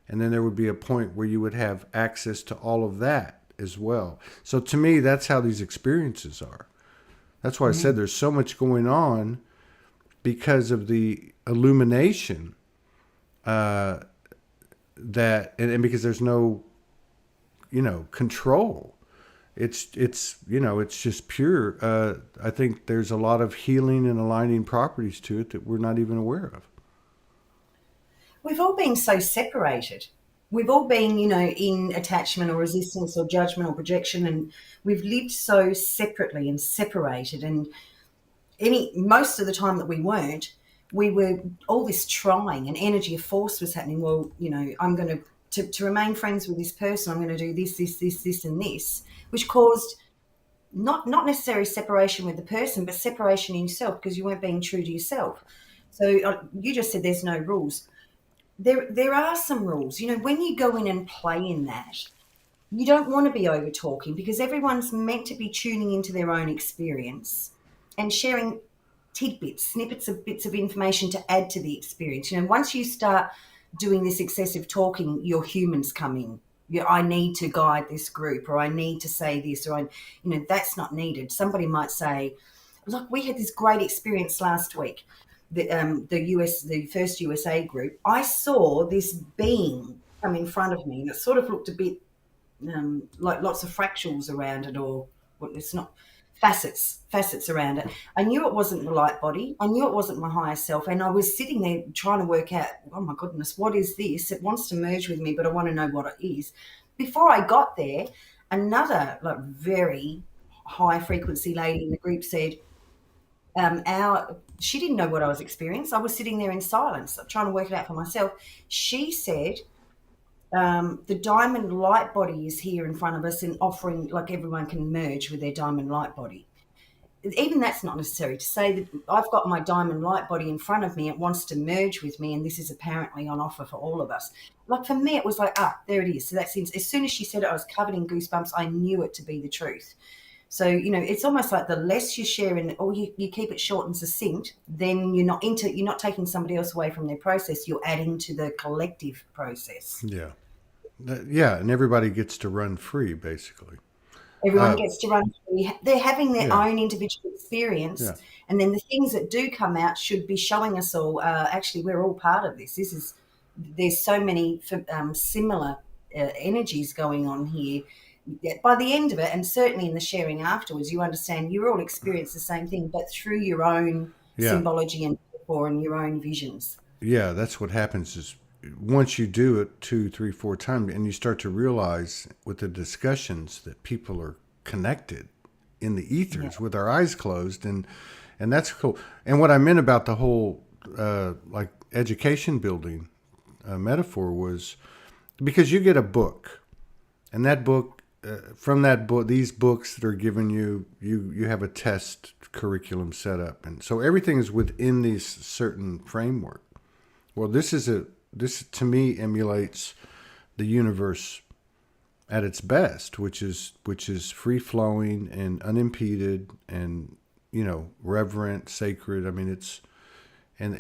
And then there would be a point where you would have access to all of that as well. So to me, that's how these experiences are. That's why I said there's so much going on because of the illumination that, and because there's no, control. It's just pure. I think there's a lot of healing and aligning properties to it that we're not even aware of. We've all been so separated. We've all been, in attachment or resistance or judgment or projection, and we've lived so separately and separated. And most of the time that we weren't, we were all this trying, and energy of force was happening. Well, I'm going to remain friends with this person. I'm going to do this, and this, which caused not necessarily separation with the person, but separation in yourself because you weren't being true to yourself. So you just said there's no rules. There are some rules. When you go in and play in that, you don't want to be over talking because everyone's meant to be tuning into their own experience and sharing tidbits, snippets of bits of information to add to the experience. Once you start doing this excessive talking, your humans come in. I need to guide this group, or I need to say this, or that's not needed. Somebody might say, look, we had this great experience last week. The first USA group, I saw this being come in front of me, and it sort of looked a bit like lots of fractals around it, or it's not facets around it. I knew it wasn't the light body. I knew it wasn't my higher self, and I was sitting there trying to work out, oh my goodness, what is this? It wants to merge with me, but I want to know what it is. Before I got there, another very high frequency lady in the group said, she didn't know what I was experiencing. I was sitting there in silence, trying to work it out for myself. She said, the diamond light body is here in front of us and offering, like everyone can merge with their diamond light body. Even that's not necessary to say that I've got my diamond light body in front of me. It wants to merge with me, and this is apparently on offer for all of us. Like for me, it was like, there it is. So that seems, as soon as she said it, I was covered in goosebumps. I knew it to be the truth. So, it's almost like the less you share or you keep it short and succinct, then you're not taking somebody else away from their process. You're adding to the collective process. Yeah. Yeah. And everybody gets to run free, basically. Everyone gets to run free. They're having their own individual experience. Yeah. And then the things that do come out should be showing us all, actually, we're all part of this. There's so many similar energies going on here. By the end of it, and certainly in the sharing afterwards, you understand you all experience the same thing, but through your own symbology and your own visions. Yeah, that's what happens is once you do it 2, 3, 4 times, and you start to realize with the discussions that people are connected in the ethers with our eyes closed, and that's cool. And what I meant about the whole like education building metaphor was because you get a book, and that book. From that book, these books that are given you have a test curriculum set up, and so everything is within these certain framework. Well, this to me emulates the universe at its best, which is free flowing and unimpeded, and reverent, sacred. I mean, it's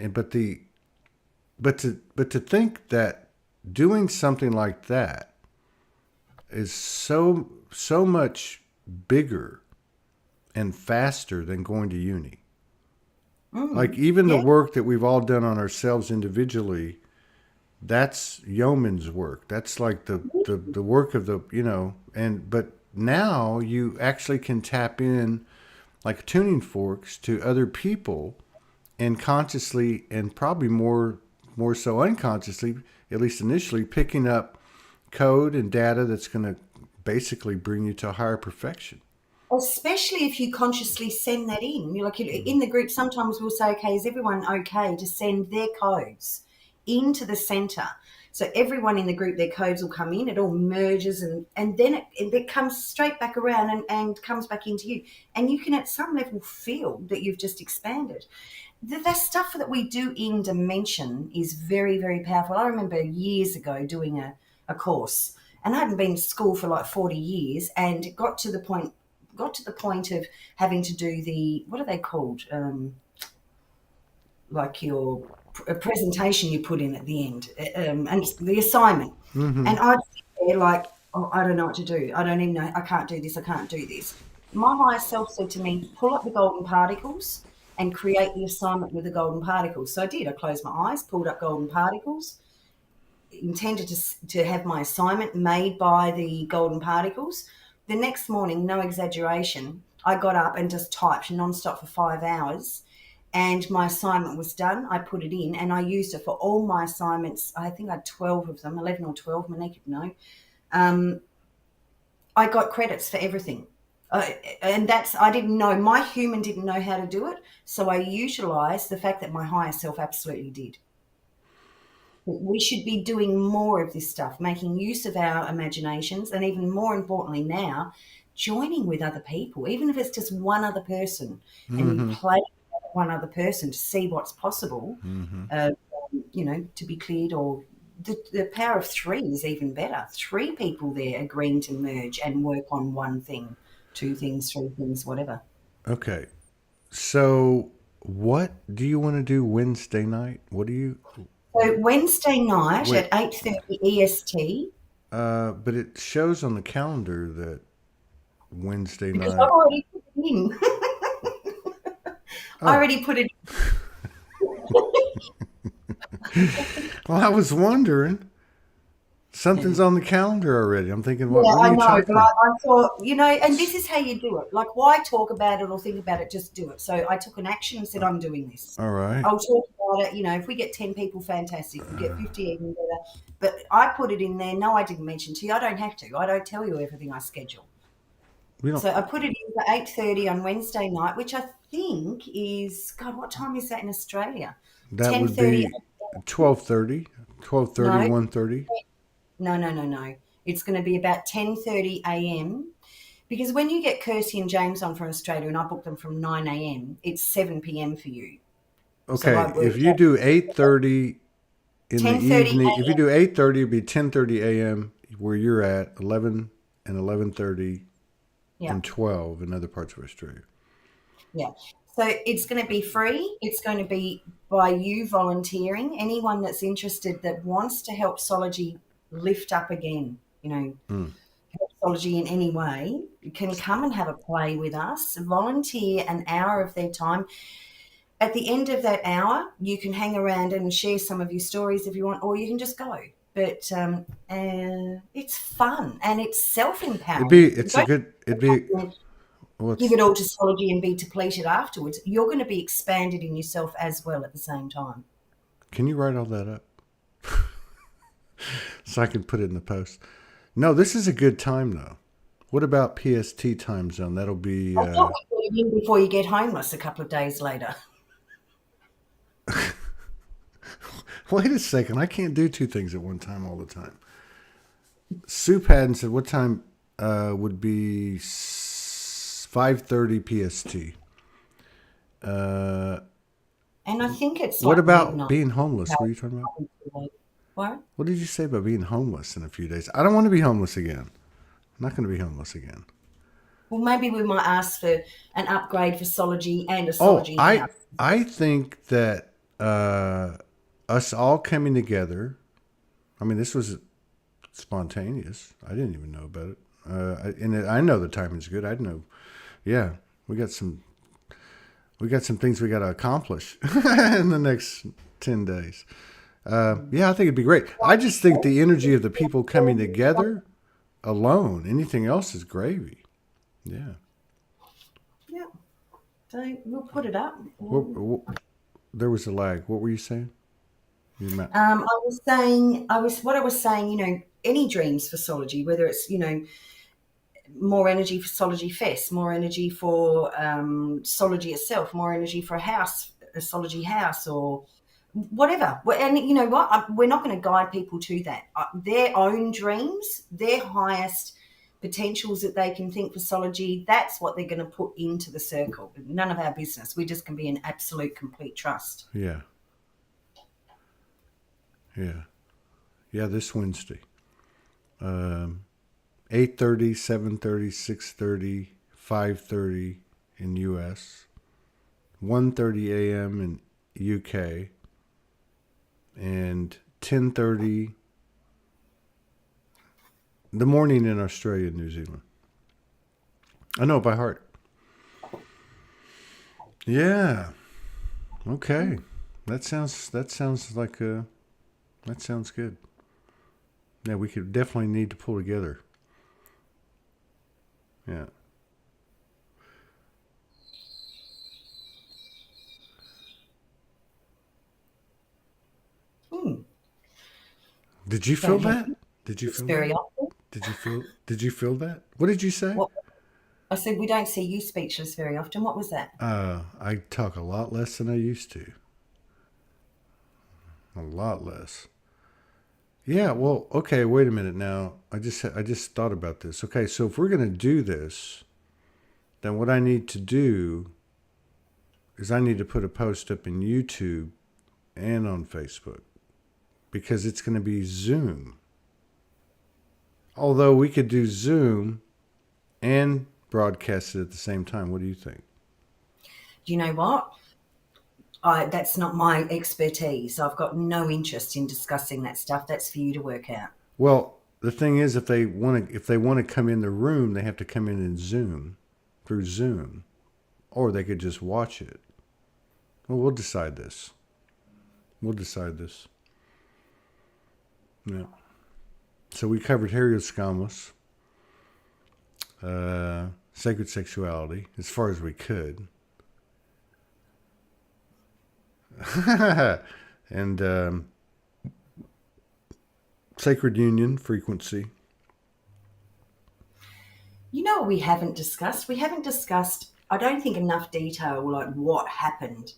but to think that doing something like that is so much bigger and faster than going to uni. Like even the work that we've all done on ourselves individually, that's yeoman's work. That's like the work of the, but now you actually can tap in like tuning forks to other people and consciously and probably more so unconsciously, at least initially, picking up code and data that's going to basically bring you to a higher perfection. Especially if you consciously send that in. You're like in the group, sometimes we'll say, okay, is everyone okay to send their codes into the center? So everyone in the group, their codes will come in, it all merges, and then it comes straight back around and comes back into you. And you can at some level feel that you've just expanded. The stuff that we do in Dimension is very, very powerful. I remember years ago doing a course, and I hadn't been to school for like 40 years, and it got to the point of having to do the, what are they called? Like your a presentation you put in at the end, and the assignment. Mm-hmm. And I'd sit there like, oh, I don't know what to do. I don't even know. I can't do this. I can't do this. My higher self said to me, pull up the golden particles and create the assignment with the golden particles. So I did. I closed my eyes, pulled up golden particles, intended to have my assignment made by the golden particles. The next morning, no exaggeration, I got up and just typed nonstop for 5 hours, and my assignment was done. I put it in and I used it for all my assignments. I think I had 12 of them, 11 or 12, Monique would know. I got credits for everything. And I didn't know, my human didn't know how to do it. So I utilized the fact that my higher self absolutely did. We should be doing more of this stuff, making use of our imaginations, and even more importantly now, joining with other people, even if it's just one other person, and you play with one other person to see what's possible, to be cleared. Or the power of 3 is even better. 3 people there agreeing to merge and work on one thing, 2 things, 3 things, whatever. Okay. So what do you want to do Wednesday night? What do you... So Wednesday night at 8:30 EST. But it shows on the calendar that Wednesday Because night... I've already put it in. I already put it in. Well, I was wondering. Something's on the calendar already. I'm thinking, what Yeah, are I you know, talking but I thought, and this is how you do it. Like, why talk about it or think about it? Just do it. So I took an action and said, I'm doing this. All right. I'll talk about it. If we get 10 people, fantastic. If we get 50, even better. But I put it in there. No, I didn't mention to you. I don't have to. I don't tell you everything I schedule. So I put it in for 8:30 on Wednesday night, which I think is, God, what time is that in Australia? That would be 12:30, 12:30, 1:30. No. It's going to be about 10:30 a.m. because when you get Kirsty and James on from Australia, and I book them from 9 a.m., it's 7 p.m. for you. Okay, so if you do 8:30 in the evening, if you do 8:30, it'd be 10:30 a.m. where you're at, 11 and 11:30 and 12 in other parts of Australia. Yeah. So it's going to be free. It's going to be by you volunteering. Anyone that's interested that wants to help Soulogy lift up again, help Soulogy in any way, can come and have a play with us, volunteer an hour of their time. At the end of that hour, you can hang around and share some of your stories if you want, or you can just go. But it's fun and it's self-empowering. Give it all to Soulogy and be depleted afterwards. You're going to be expanded in yourself as well at the same time. Can you write all that up? So I can put it in the post. No, this is a good time though. What about PST time zone? That'll be... I thought we put it in before you get homeless a couple of days later. Wait a second. I can't do 2 things at one time all the time. Sue Padden said what time would be 5:30 PST. And I think it's what about midnight. Being homeless? What are you talking about? What? What did you say about being homeless in a few days? I don't want to be homeless again. I'm not going to be homeless again. Well, maybe we might ask for an upgrade for Soulogy and a Soulogy house. I think that us all coming together, I mean, this was spontaneous. I didn't even know about it. And I know the timing's good. I know. Yeah, we got some things we got to accomplish in the next 10 days. I think it'd be great. I just think the energy of the people coming together alone. Anything else is gravy. Yeah. Yeah. So we'll put it up. There was a lag. What were you saying? What I was saying, any dreams for Soulogy, whether it's, more energy for Soulogy Fest, more energy for Soulogy itself, more energy for a Soulogy house, or whatever. And you know what? We're not going to guide people to that. Their own dreams, their highest potentials that they can think for Soulogy, that's what they're going to put into the circle. None of our business. We just can be an absolute, complete trust. Yeah. Yeah. Yeah, this Wednesday. 8:30, 7:30, 6:30, 5:30 in US, 1:30 a.m. in UK, and 10:30 the morning in Australia and New Zealand. I know it by heart. Yeah. Okay. That sounds like that sounds good. Yeah, we could definitely need to pull together. Yeah. Did you feel Don't have that? Did you this feel very that? often. Did you feel that? What did you say? What I said, we don't see you speechless very often. What was that? I talk a lot less than I used to. A lot less. Yeah, well, okay, wait a minute now. I just thought about this. Okay, so if we're going to do this, then what I need to do is I need to put a post up in YouTube and on Facebook because it's going to be Zoom. Although we could do Zoom and broadcast it at the same time. What do you think? Do you know what? That's not my expertise. I've got no interest in discussing that stuff. That's for you to work out. Well, the thing is, if they want to come in the room, they have to come in Zoom through Zoom, or they could just watch it. Well, we'll decide this. We'll decide this. Yeah. So we covered Helioscomus, sacred sexuality, as far as we could. And sacred union frequency. You know what we haven't discussed? We haven't discussed, I don't think, enough detail like what happened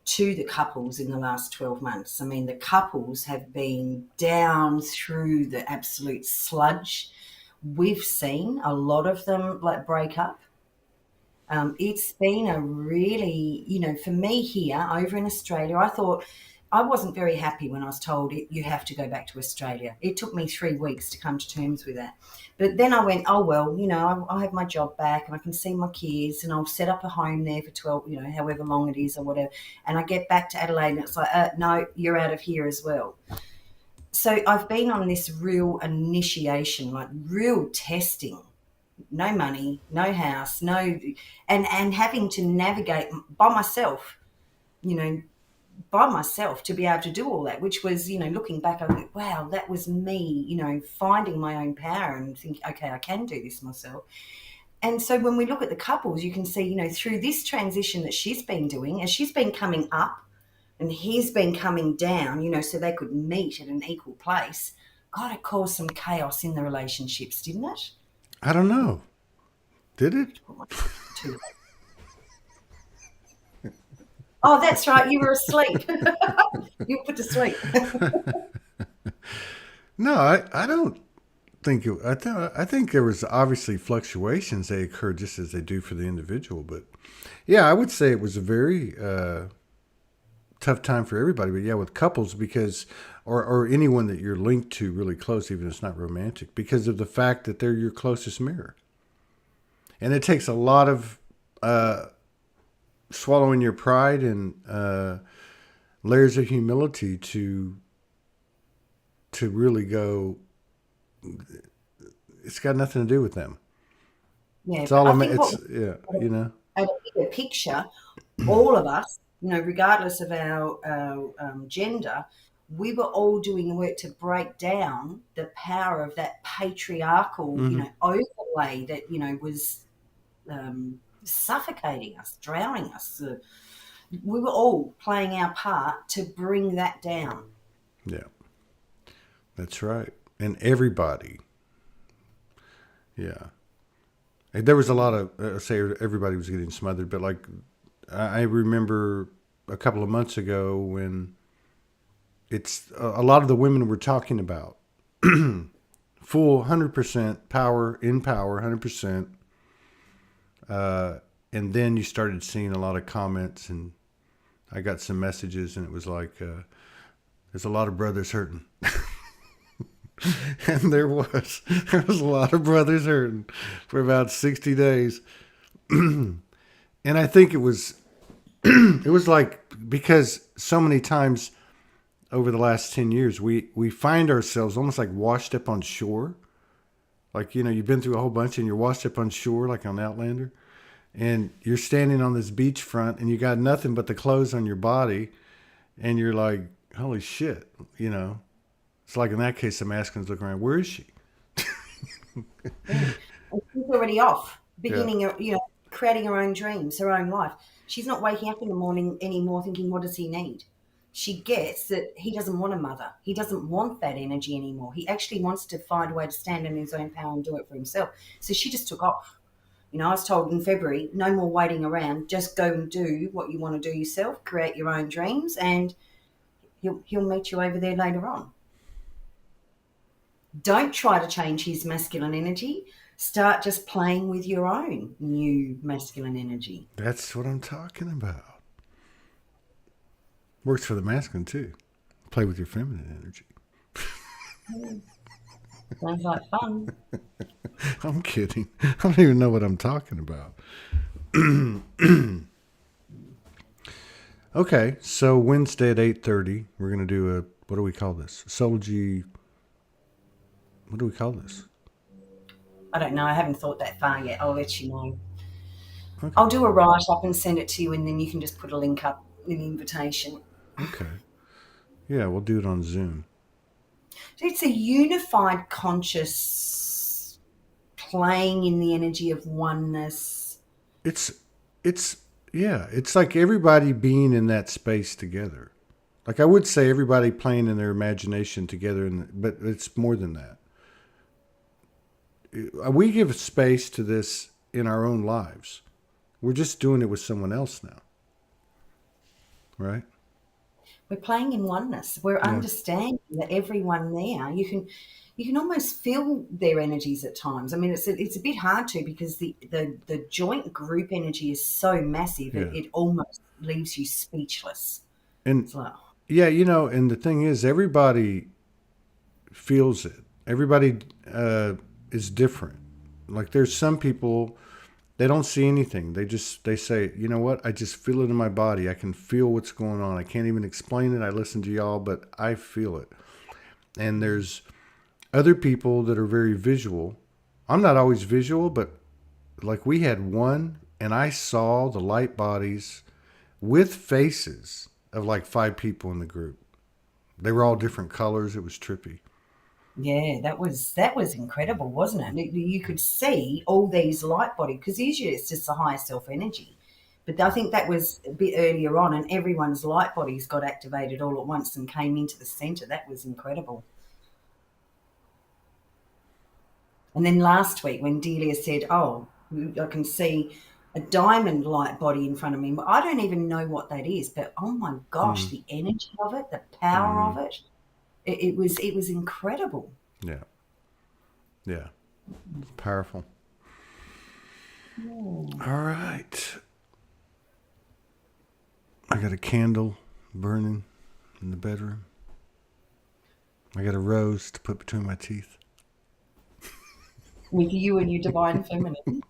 to the couples in the last 12 months. I mean, the couples have been down through the absolute sludge. We've seen a lot of them like break up. It's been a really, for me here over in Australia, I wasn't very happy when I was told you have to go back to Australia. It took me 3 weeks to come to terms with that. But then I went, oh, well, I'll have my job back and I can see my kids and I'll set up a home there for 12, however long it is or whatever. And I get back to Adelaide and it's like, no, you're out of here as well. So I've been on this real initiation, like real testing. No money, no house, and having to navigate by myself, to be able to do all that, which was, looking back, I think, wow, that was me, finding my own power and thinking, okay, I can do this myself. And so when we look at the couples, you can see, through this transition that she's been doing, as she's been coming up and he's been coming down, so they could meet at an equal place. God, it caused some chaos in the relationships, didn't it? I don't know. Did it? Oh, that's right. You were asleep. You were put to sleep. No, I don't think it. I think there was obviously fluctuations. They occur just as they do for the individual. But yeah, I would say it was a very tough time for everybody. But yeah, with couples because, or anyone that you're linked to really close, even if it's not romantic, because of the fact that they're your closest mirror. And it takes a lot of swallowing your pride and layers of humility to really go. It's got nothing to do with them. Yeah, It's all. I think It's at a bigger picture, all of us, regardless of our gender, we were all doing work to break down the power of that patriarchal, Mm-hmm. overlay that, was suffocating us, drowning us. We were all playing our part to bring that down. Yeah, that's right. And everybody, yeah. And there was a lot of, say everybody was getting smothered, but like I remember a couple of months ago when it's a lot of the women were talking about full 100% power, in power, 100%. And then you started seeing a lot of comments, and I got some messages, and it was like, there's a lot of brothers hurting. And there was a lot of brothers hurting for about 60 days. And I think it was like, because so many times over the last 10 years, we find ourselves almost like washed up on shore. Like, you've been through a whole bunch and you're washed up on shore, like on Outlander, and you're standing on this beachfront and you got nothing but the clothes on your body. And you're like, holy shit, It's like in that case, the masculine's looking around, where is she? She's already off, beginning, Yeah. creating her own dreams, her own life. She's not waking up in the morning anymore thinking, what does he need? She gets that he doesn't want a mother. He doesn't want that energy anymore. He actually wants to find a way to stand in his own power and do it for himself. So she just took off. I was told in February, no more waiting around. Just go and do what you want to do yourself, create your own dreams, and he'll meet you over there later on. Don't try to change his masculine energy. Start just playing with your own new masculine energy. That's what I'm talking about. Works for the masculine too. Play with your feminine energy. Sounds like fun. I'm kidding. I don't even know what I'm talking about. Okay, so Wednesday at 8:30, we're gonna do a, what do we call this? Soulogy. What do we call this? I don't know. I haven't thought that far yet. I'll let you know. Okay. I'll do a write up and send it to you, and then you can just put a link up in the invitation. Okay. Yeah, we'll do it on Zoom. It's a unified conscious playing in the energy of oneness. It's yeah, it's like everybody being in that space together. Like I would say everybody playing in their imagination together, but it's more than that. We give space to this in our own lives. We're just doing it with someone else now. Right? We're playing in oneness. We're understanding that everyone there, you can almost feel their energies at times. I mean, it's a bit hard to, because the joint group energy is so massive, it almost leaves you speechless. And Like, yeah, and the thing is, everybody feels it. Everybody is different. Like there's some people, they don't see anything. They say, you know what? I just feel it in my body. I can feel what's going on. I can't even explain it. I listen to y'all, but I feel it. And there's other people that are very visual. I'm not always visual, but like we had one, and I saw the light bodies with faces of like 5 people in the group. They were all different colors. It was trippy. yeah, that was incredible, wasn't it? You could see all these light bodies, because usually it's just the higher self energy. But I think that was a bit earlier on, and everyone's light bodies got activated all at once and came into the center. That was incredible. And then last week when Delia said, oh, I can see a diamond light body in front of me, I don't even know what that is, but oh my gosh, the energy of it, the power of it, it was incredible. Yeah. Yeah. Powerful. All right. I got a candle burning in the bedroom. I got a rose to put between my teeth. With you and your divine feminine.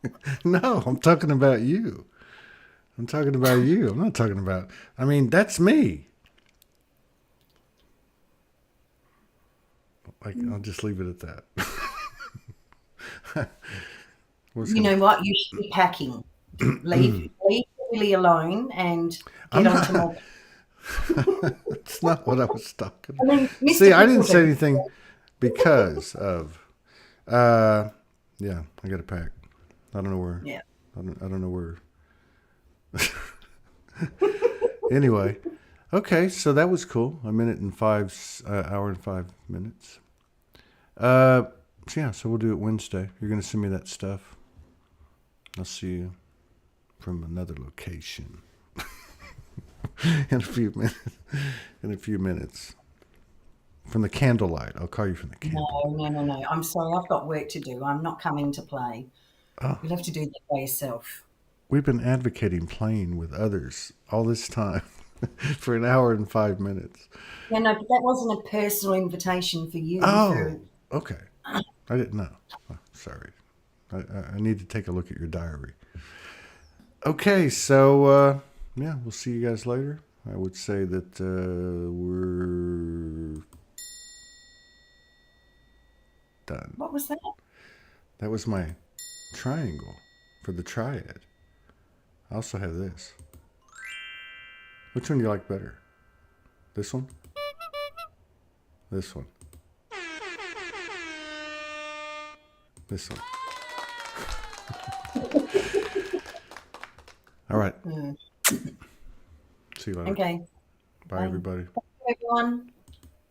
No, I'm talking about you. I'm talking about you. I'm not talking about, that's me. I'll just leave it at that. You know what? You should be packing. Leave Billy alone and get on to more. That's not what I was talking I about. mean, See, Mr. I didn't say Pickleton. anything because of. Uh, yeah, I got to pack. I don't know where. Yeah. I don't know where. Anyway, okay, so that was cool. A minute and hour and 5 minutes. Uh, so yeah, so we'll do it Wednesday. You're gonna send me that stuff. I'll see you from another location in a few minutes. In a few minutes, from the candlelight. I'll call you from the candlelight. No. I'm sorry, I've got work to do. I'm not coming to play. Oh, You'll have to do that by yourself. we've been advocating playing with others all this time for an hour and 5 minutes. Yeah, no, but that wasn't a personal invitation for you. For Oh, okay. I didn't know. Oh, sorry. I need to take a look at your diary. Okay, so yeah, we'll see you guys later. I would say that we're done. what was that? That was my triangle for the triad. I also have this. Which one do you like better? This one? This one? This one? All right. Mm. See you later. Okay. Bye, Bye. everybody. Everyone.